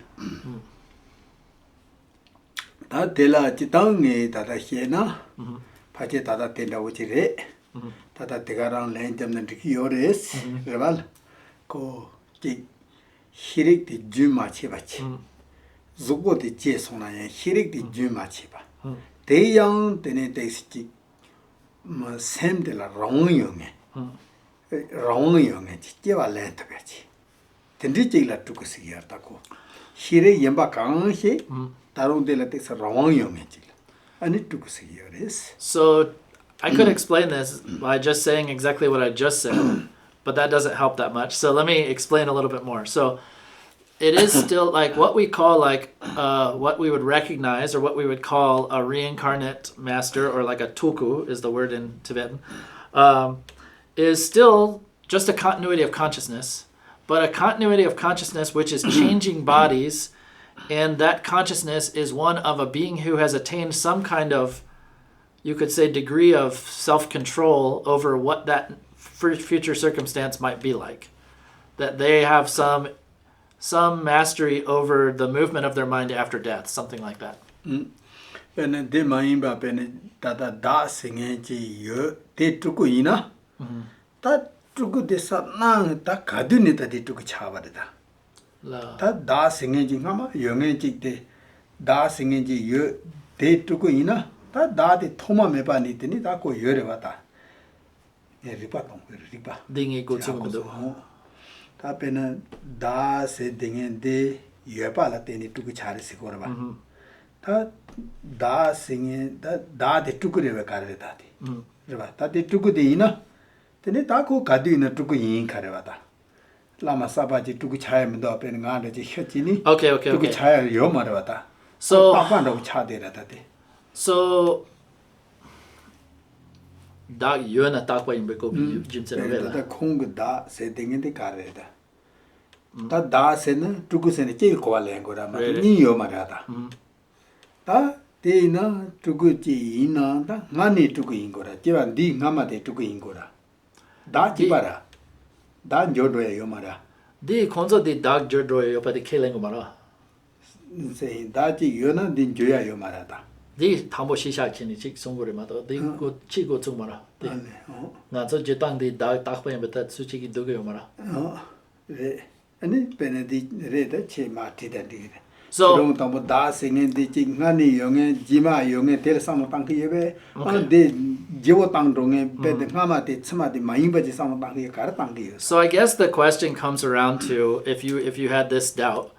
다 데라 지당에 다다 히에나 파제 다다 텐다 오지레 다다 대가랑 렌점는 리요레스 레발 고지 히릭디 주마치바치 zugo디 제송나에 히릭디 주마치바 대양 데네 데스지 뭐 샘들라 롱용에 지제와 렌트베지 덴디제라 두고시기야다고 히레 옌바 강시 So I could explain this by just saying exactly what I just said, but that doesn't help that much. So let me explain a little bit more. So it is still like what we call what we would recognize or what we would call a reincarnate master, or like a tuku is the word in Tibetan, is still just a continuity of consciousness, but a continuity of consciousness which is changing bodies And that consciousness is one of a being who has attained some kind of, you could say, degree of self-control over what that future circumstance might be like. That they have some mastery over the movement of their mind after death, something like that. And the mind ba pen da singing ji yo te tuku ina. Ta tuku de sa nang ta kadu ni ta de tuku chaba da. Ta da singing ji ngama yonge ji de da singing ji yo te tuku ina. Ta da de thoma me ba ni te ni ta ko yo re ba ta. E ripa tong ripa. Dingi go tsum do. Ta pen da se dingen de yo pa la te ni tuku chare se ko ba. Ta da singing da de tuku re ba ka re ta ti. Riba ta de tuku de ina. Te ni ta ko kadu ina tuku yin ka re ba ta. Lama saba ji tuku chaya me do pen nga de ji hchi ni. Okay. Tuku chaya yo ma re ba ta. So pa pa ro cha de ra ta te. So da yuna ta kwa imbe ko jim se Da la. khong da se dingen de ka re da. Ta da se na tuku se ne che ko le ngo ra ma ni yo ma ra ta. Ta te na tuku ji ina da ngani tuku yin go ra. Je ba di ngama de tuku yin go ra. Da ji ba ra. Da jo do yo ma ra. Di konzo di dag jodro yo pa di kelengo mara. Se da ji yo na din jo ya yo ma ra ta. Di tambo shisha kini chik songore ma do. Di go chi go tsum mara. Di nga zo jetang di dag tak pa yambe ta su chi ki doge yo mara. Re ani pen di re da che ma ti da di. So Rong tambo da singen di chi ngani yo nge jima yo nge tel sam tang ki yebe. De jewo tang dong nge pe de ngama de chma di ma yin ba ji sam tang ki kar tang ki. So I guess the question comes around to if you had this doubt,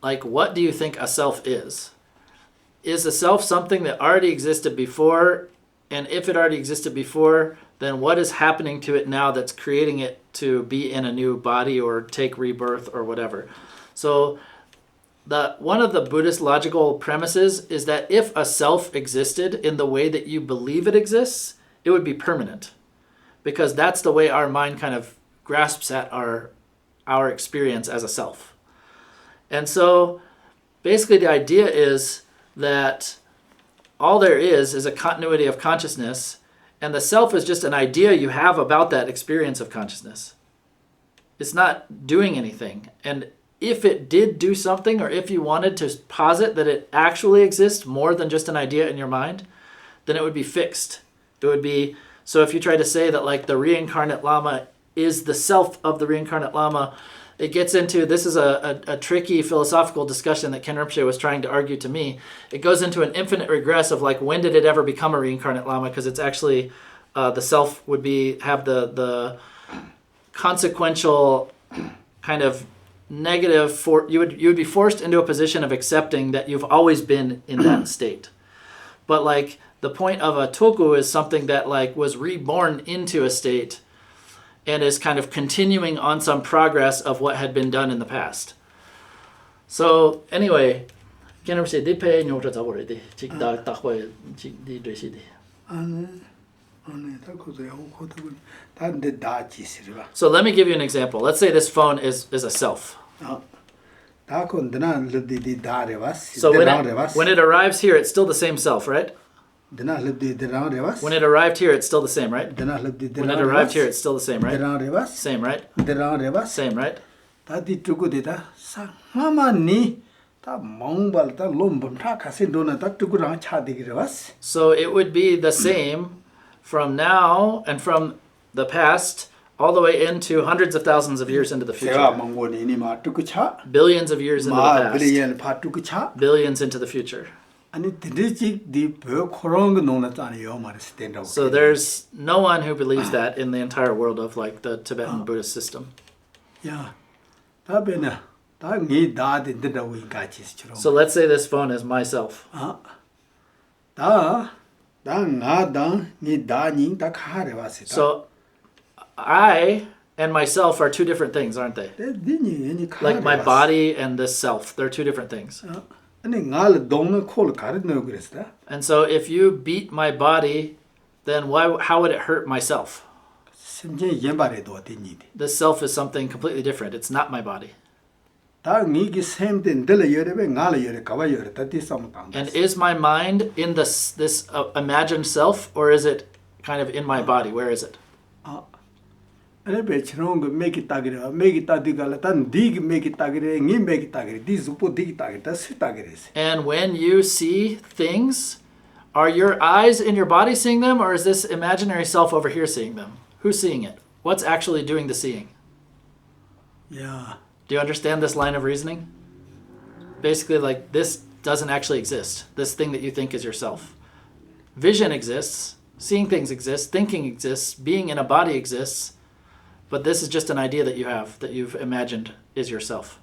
like what do you think a self is? Is a self something that already existed before? And if it already existed before, then what is happening to it now that's creating it to be in a new body or take rebirth or whatever? So one of the Buddhist logical premises is that if a self existed in the way that you believe it exists, it would be permanent. Because that's the way our mind kind of grasps at our experience as a self. And so basically the idea is that all there is a continuity of consciousness, and the self is just an idea you have about that experience of consciousness. It's not doing anything. And if it did do something, or if you wanted to posit that it actually exists more than just an idea in your mind, then it would be fixed. It would be, so if you try to say that like the reincarnate Lama is the self of the reincarnate Lama, it gets into, this is a tricky philosophical discussion that Khen Rinpoche was trying to argue to me. It goes into an infinite regress of like, when did it ever become a reincarnate Lama? Because it's actually, the self would have the consequential kind of negative, you would be forced into a position of accepting that you've always been in that state. But like the point of a toku is something that like was reborn into a state and is kind of continuing on some progress of what had been done in the past. So anyway, Khen Rinpoche di pe nyo tra zawore di chik da takwa chik di dresi di. So let me give you an example. Let's say this phone is a self. So when it arrives here, it's still the same self, right? When it arrived here, it's still the same, right? When it arrived here, it's still the same, right? Same, right? Same, right? So it would be the same from now and from the past all the way into hundreds of thousands of years into the future. Billions of years into the past. Billions into the future. So there's no one who believes that in the entire world of like the Tibetan Buddhist system. So let's say this phone is myself. So I and myself are two different things, aren't they? Like my body and this self, they're two different things. And so if you beat my body, then how would it hurt myself? The self is something completely different. It's not my body. 다 니기 샘된 들려 여레베 나라 여레 가봐 여레 다디 삼당. And is my mind in this imagined self, or is it kind of in my body? Where is it? 레베 치롱 그 메기 따기라 메기 따디가라 단 디기 메기 따기레 니 메기 따기레 디 수포 디기 따기다 스 따기레스. And when you see things, are your eyes in your body seeing them, or is this imaginary self over here seeing them? Who's seeing it? What's actually doing the seeing? 야. Do you understand this line of reasoning? Basically, like, this doesn't actually exist. This thing that you think is yourself. Vision exists, seeing things exist, thinking exists, being in a body exists, but this is just an idea that you have, that you've imagined is yourself.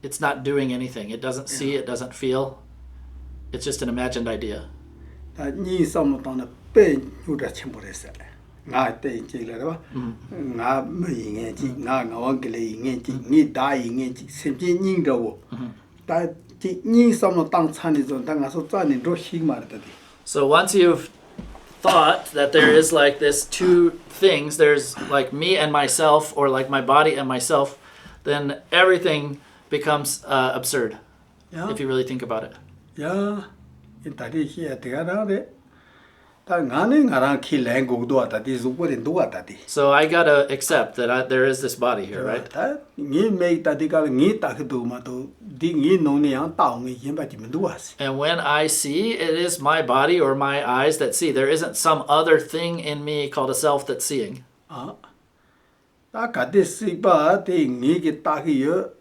It's not doing anything. It doesn't see, it doesn't feel. It's just an imagined idea. 다니 삼당나 빼 유다 첨보레스. 나 때인지라봐. 나 뭐잉에지 나 나왕길에 잉에지 니 다잉에지 셈진닝도. 다니 삼당 찬이죠. 당가서 짠니 로시 말다디. So once you've thought that there is like this two things, there's like me and myself, or like my body and myself, then everything becomes absurd. 야. If you really think about it. 야. 이 다리 히야 대가라데. 다 나는 나랑 키랭 고도 왔다디 수포린 도 왔다디. So I gotta accept that there is this body here, right? 다 니 메이 따디가 니 따그도 마도 디 노니양 따옹이 힘바디면 도와스. And when I see, it is my body or my eyes that see. There isn't some other thing in me called a self that's seeing. 아. 다 가데스바 데 니게 따기여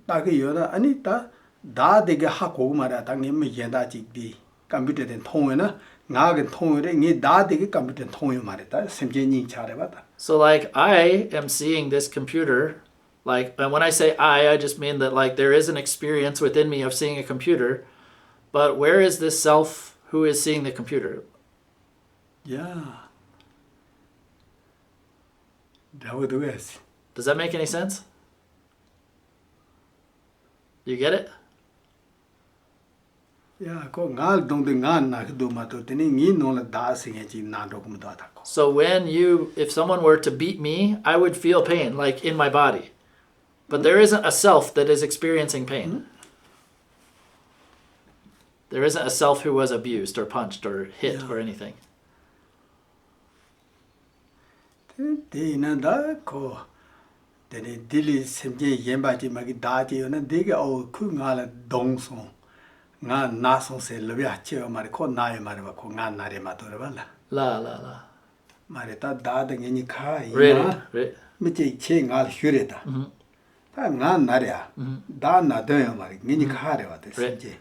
따기여나 아니 다 다데게 하고 말아 당님 미엔다지디 컴퓨터된 통에나 나게 통에 니 다데게 컴퓨터 통에 말했다 심진이 잘해봤다. So like I am seeing this computer, like, and when I say I just mean that like there is an experience within me of seeing a computer, but where is this self who is seeing the computer? 야. 다우드웨스. Does that make any sense? You get it? 야, 그갈 동데 간나 그도 마도 되니 니 노라 다싱에지 나도금도 하다고. So if someone were to beat me, I would feel pain, like in my body. But there isn't a self that is experiencing pain. There isn't a self who was abused or punched or hit or anything. 데이나다 코 데니 딜리 심지 옌바지 마기 다지요나 데게 그가라 동송 나 나송세 르비아치어 마리 코 나에 마리 바코 나 나레 마도르발라 La. 마레다 다등이니 카이 Really? 미제 체가 휴레다 다나 나레야 다 나도요 마리 미니 카레 와데 심지.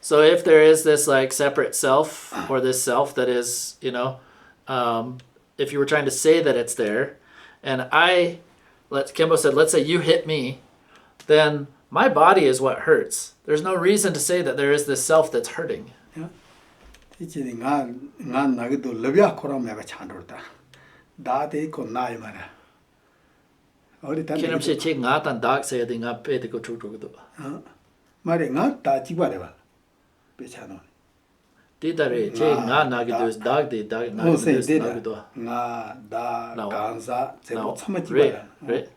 So if there is this like separate self, or this self that is, if you were trying to say that it's there, and Kimbo said, let's say you hit me, then my body is what hurts. There's no reason to say that there is this self that's hurting. 이제 나 나기도 르비아 코라메가 찬도다 다데 코 나이 마라 어디 단데 Kinam che nga tan dak say the nga pe de ko chu chu do. 마리 나 다지바레 봐 베차노 Di dare che nga na gi dos dak de dak na 오 gi dos 세데라 na gi do. 나다 간사 제모 Now, 참아지바라 right.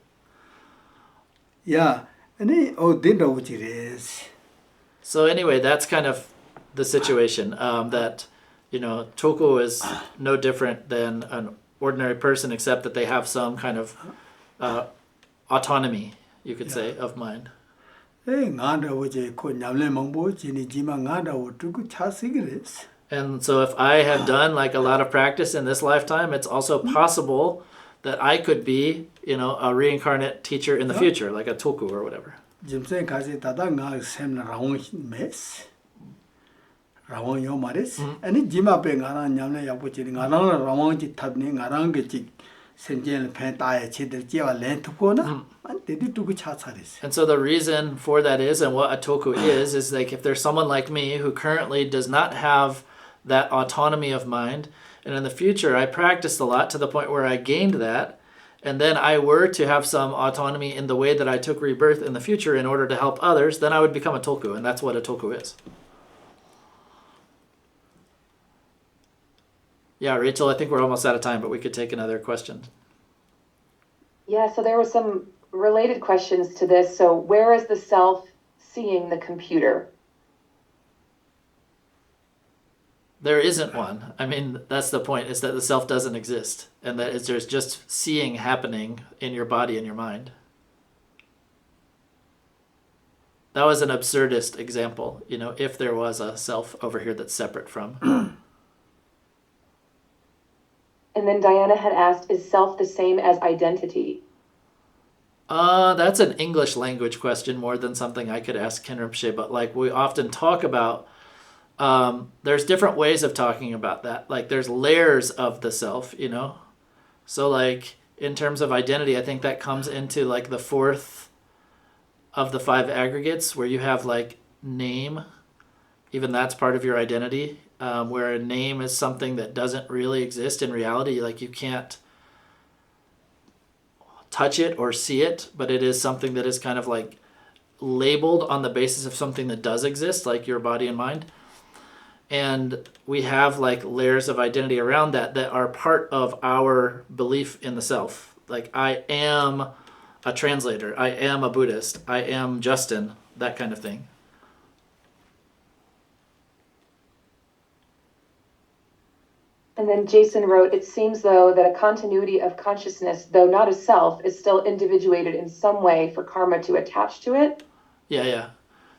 야 아니 딘다 우지레스. So anyway, that's kind of the situation, that, Toko is no different than an ordinary person, except that they have some kind of autonomy, you could say, of mind. 나다 우지 코 냠레 몽보 지니지마 나다 우투고 차시그레스. And so if I have done like a lot of practice in this lifetime, it's also possible that I could be, a reincarnate teacher in the future, like a Toku or whatever. 짐세 가지 다다 나 샘나 라옹 메스. 라옹 요 마레스. 아니 지마베 가나 냠레 야보지니 가나 라옹지 탑니 가랑게지 센젤 펜타에 제들 지와 렌트코나 안 데디 두고 차차레스. And so the reason for that is, and what a Toku is like if there's someone like me who currently does not have that autonomy of mind, and in the future I practiced a lot to the point where I gained that, and then I were to have some autonomy in the way that I took rebirth in the future in order to help others, then I would become a Toku, and that's what a Toku is. Yeah, Rachel, I think we're almost out of time, but we could take another question. Yeah, so there was some related questions to this. So where is the self seeing the computer? There isn't one. I mean, that's the point, is that the self doesn't exist, and that there's just seeing happening in your body and your mind. That was an absurdist example, you know, if there was a self over here that's separate from. And then Diana had asked, is self the same as identity? That's an English language question more than something I could ask Khen Rinpoche, but like we often talk about, there's different ways of talking about that. Like there's layers of the self, you know? So like in terms of identity, I think that comes into like the fourth of the 5 aggregates where you have like name, even that's part of your identity, where a name is something that doesn't really exist in reality. Like you can't touch it or see it, but it is something that is kind of like labeled on the basis of something that does exist, like your body and mind. And we have like layers of identity around that that are part of our belief in the self. Like I am a translator, I am a Buddhist, I am Justin, that kind of thing. And then Jason wrote, it seems though that a continuity of consciousness, though not a self, is still individuated in some way for karma to attach to it. Yeah.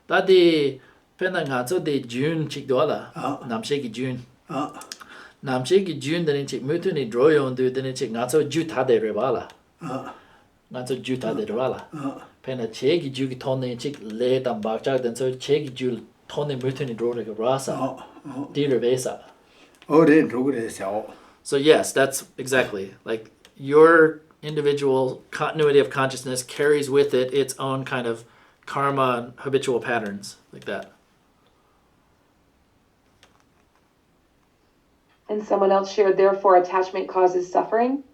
That the pena nga so the June chik dola. Namchak June. Namchak June then chik mutu ni droyon do then chik nga so juta de rebala. Nga so juta de rebala. Pena cheki ju ki tone chik le tam bakchak then so cheki ju tone mutu ni dro like rasa. Di rebesa. So yes, that's exactly like your individual continuity of consciousness carries with it its own kind of karma and habitual patterns like that. And someone else shared, therefore attachment causes suffering.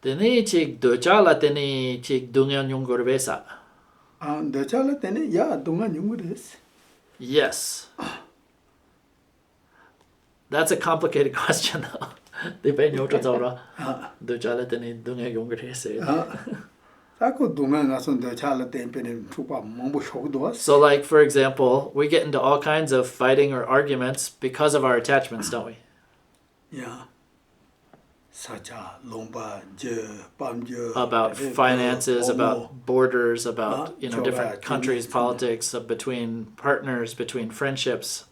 Tene chik dochala tene chik dungan yung gorbesa. Dochala tene ya dungan yung des. Yes. That's a complicated question though. Depende otra zora. Dochala tene dungan yung gorbesa. So like for example, we get into all kinds of fighting or arguments because of our attachments, don't we? Yeah. About finances, about borders, about different countries, politics, between partners, between friendships.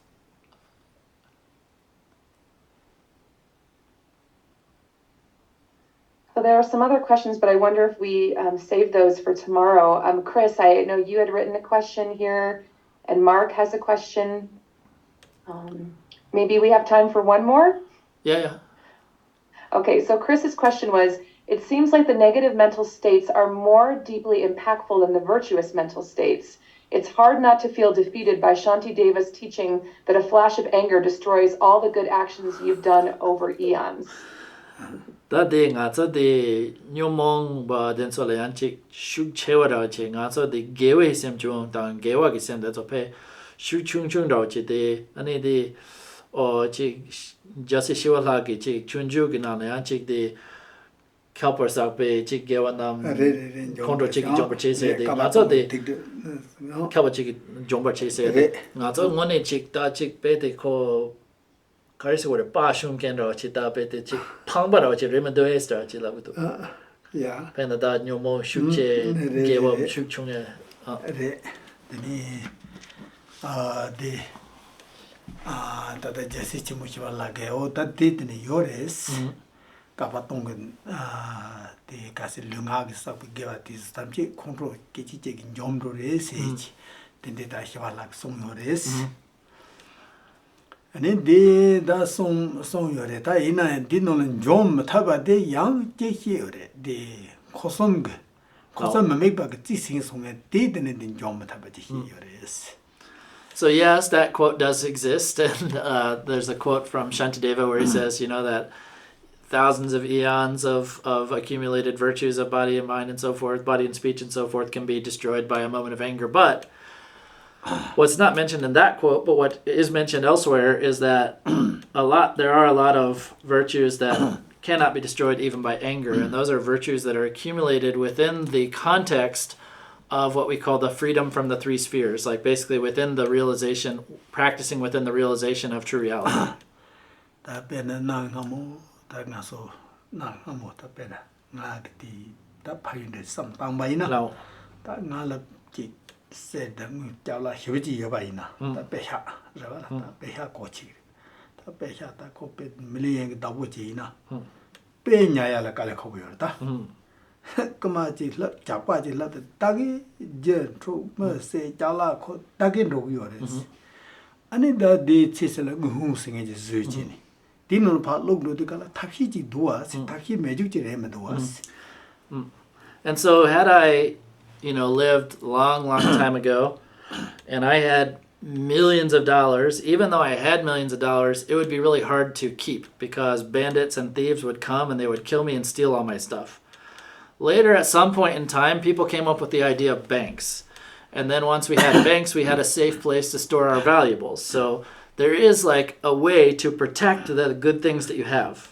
So there are some other questions, but I wonder if we save those for tomorrow. Chris, I know you had written a question here, and Mark has a question. Maybe we have time for one more? Yeah. Okay, so Chris's question was, it seems like the negative mental states are more deeply impactful than the virtuous mental states. It's hard not to feel defeated by Shantideva's teaching that a flash of anger destroys all the good actions you've done over eons. Da de nga so de nyomong ba den so le an chik shu chewa da che nga so de gewe sem chung dang gewa gi sem da so pe shu chung da che de ani de o chik jasi shiwa la gi chik chunju gi na le an chik de kalpar sak pe chik gewa nam kontro chik jomba che se de nga so de kalpa chik jomba che se de nga so ngone chik da chik pe de ko Karisi wore pa shun ken ro chi ta pe te chi pang ba ro chi remen do esta chi la bu. Yeah. Pen da nyomo shu che ge wa shu chung e. Re. De da jesi chi mu chi wa la ge o ta de ne yores. Ka pa tong de ka se lunga ge sa bu ge wa ti sam chi kontro ke chi che gi njom ro re se chi. De da chi wa la song yores. And de da song yore ta ina di no jom thaba de yang che chi yore de khosong me make ba ti sing song de de jom thaba chi yore. So yes, that quote does exist, and there's a quote from Shantideva where he says, that thousands of eons of accumulated virtues of body and mind and so forth, body and speech and so forth, can be destroyed by a moment of anger. But what's not mentioned in that quote, but what is mentioned elsewhere, is that there are a lot of virtues that cannot be destroyed even by anger. And those are virtues that are accumulated within the context of what we call the freedom from the three spheres, like basically within the realization, practicing within the realization of true reality. And so had I, lived long time ago, and I had millions of dollars, even though I had millions of dollars, it would be really hard to keep because bandits and thieves would come and they would kill me and steal all my stuff. Later, at some point in time, people came up with the idea of banks. And then once we had banks, we had a safe place to store our valuables. So there is like a way to protect the good things that you have.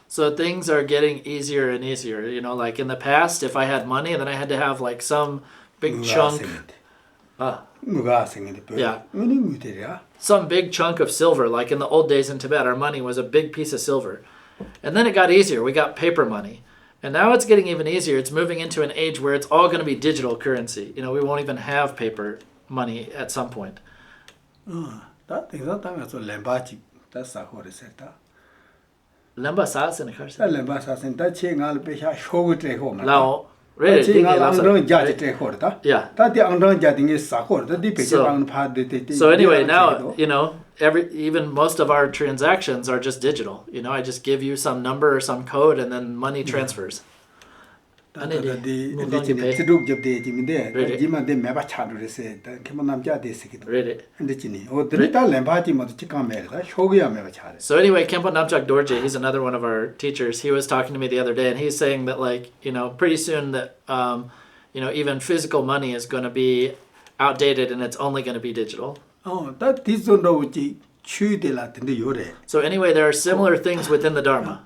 So things are getting easier and easier. Like in the past, if I had money, then I had to have like some big chunk. Some big chunk of silver. Like in the old days in Tibet, our money was a big piece of silver. And then it got easier. We got paper money. And now it's getting even easier. It's moving into an age where it's all going to be digital currency. We won't even have paper money at some point. Lemba sa sen kharsa. Lemba sa sen ta che ngal pe sha shogu tre ho ma. Lao. Really? Che ngal angrang ja tre ho ta. Yeah. Ta ti angrang ja ding sa ho ta di pe che bang pha de te. So anyway, now, even most of our transactions are just digital. I just give you some number or some code and then money transfers. Really? So anyway, Khenpo Namchak Dorje, he's another one of our teachers. He was talking to me the other day, and he's saying that pretty soon that even physical money is going to be outdated and it's only going to be digital. So anyway, there are similar things within the Dharma.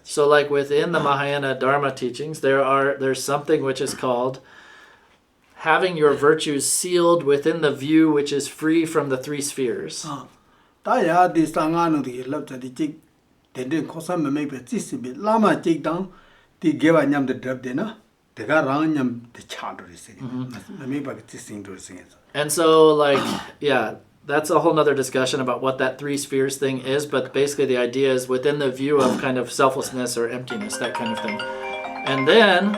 So like within the Mahayana Dharma teachings, there's something which is called having your virtues sealed within the view which is free from the three spheres. And so that's a whole nother discussion about what that three spheres thing is, but basically the idea is within the view of kind of selflessness or emptiness, that kind of thing. And then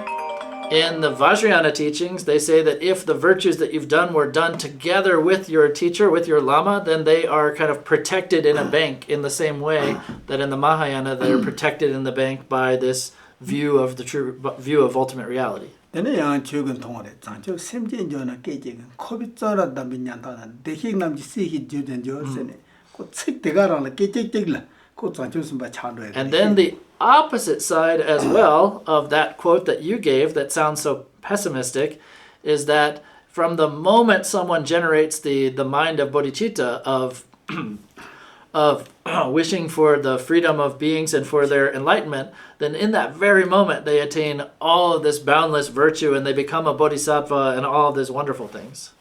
in the Vajrayana teachings, they say that if the virtues that you've done were done together with your teacher, with your lama, then they are kind of protected in a bank in the same way that in the Mahayana they're protected in the bank by this view of the true view of ultimate reality. And then the opposite side as well of that quote that you gave that sounds so pessimistic is that from the moment someone generates the mind of bodhicitta of wishing for the freedom of beings and for their enlightenment, then in that very moment they attain all of this boundless virtue and they become a bodhisattva and all of these wonderful things.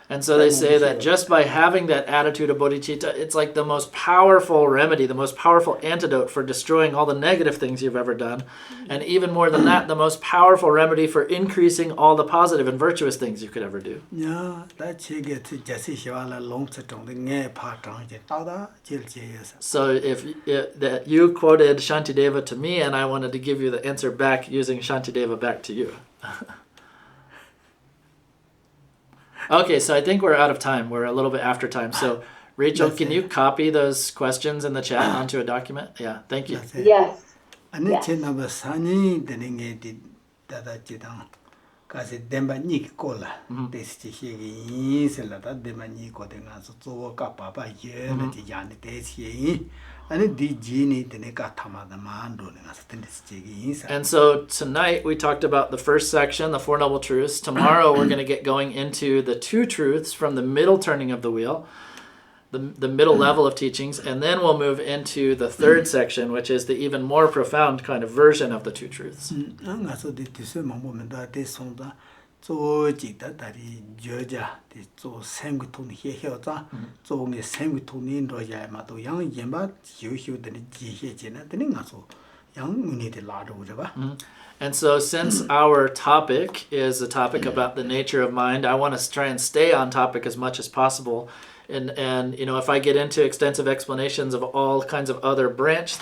Yeah. And so they say that just by having that attitude of bodhicitta, it's like the most powerful remedy, the most powerful antidote for destroying all the negative things you've ever done. And even more than that, the most powerful remedy for increasing all the positive and virtuous things you could ever do. Yeah, that's So if that you quoted Shantideva to me, and I wanted to give you the answer back using Shantideva back to you. Okay, so I think we're out of time. We're a little bit after time. So, Rachel, can you copy those questions in the chat onto a document? Yeah, thank you. Yes. And so tonight we talked about the first section, the Four Noble Truths. Tomorrow we're going to get going into the two truths from the middle turning of the wheel, the middle level of teachings, and then we'll move into the third section, which is the even more profound kind of version of the two truths. And so since our topic is a topic about the nature of mind, I want to try and stay on topic as much as possible. And you know, if I get into extensive explanations of all kinds of other branch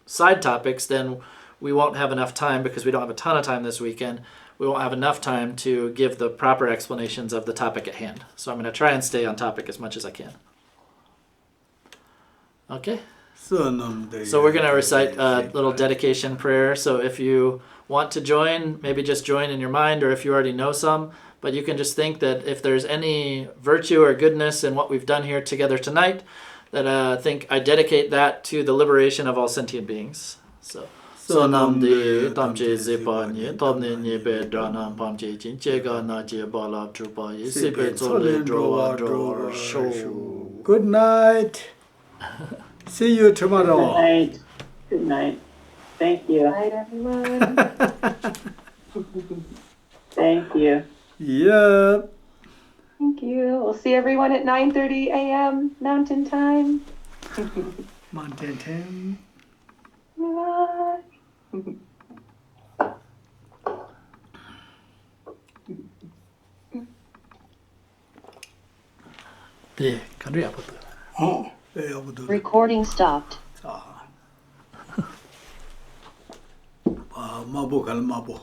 side topics, then we won't have enough time, because we don't have a ton of time this weekend. We won't have enough time to give the proper explanations of the topic at hand. So I'm going to try and stay on topic as much as I can. Okay? So we're going to recite a little dedication prayer. So if you want to join, maybe just join in your mind, or if you already know some. But you can just think that if there's any virtue or goodness in what we've done here together tonight, that I dedicate that to the liberation of all sentient beings. So nam de tam che zepa ni tam ne ni be dana pam che chin che ga na che ba la trupa yi se pe zo le draw show. Good night. See you tomorrow. Good night. Good night. Thank you. Good night, everyone. Thank you. Yeah. Thank you. We'll see everyone at 9:30 a.m. Mountain Time. Mountain Time. Bye. 네, 간리 아버도. Recording stopped. 마보 갈 마보.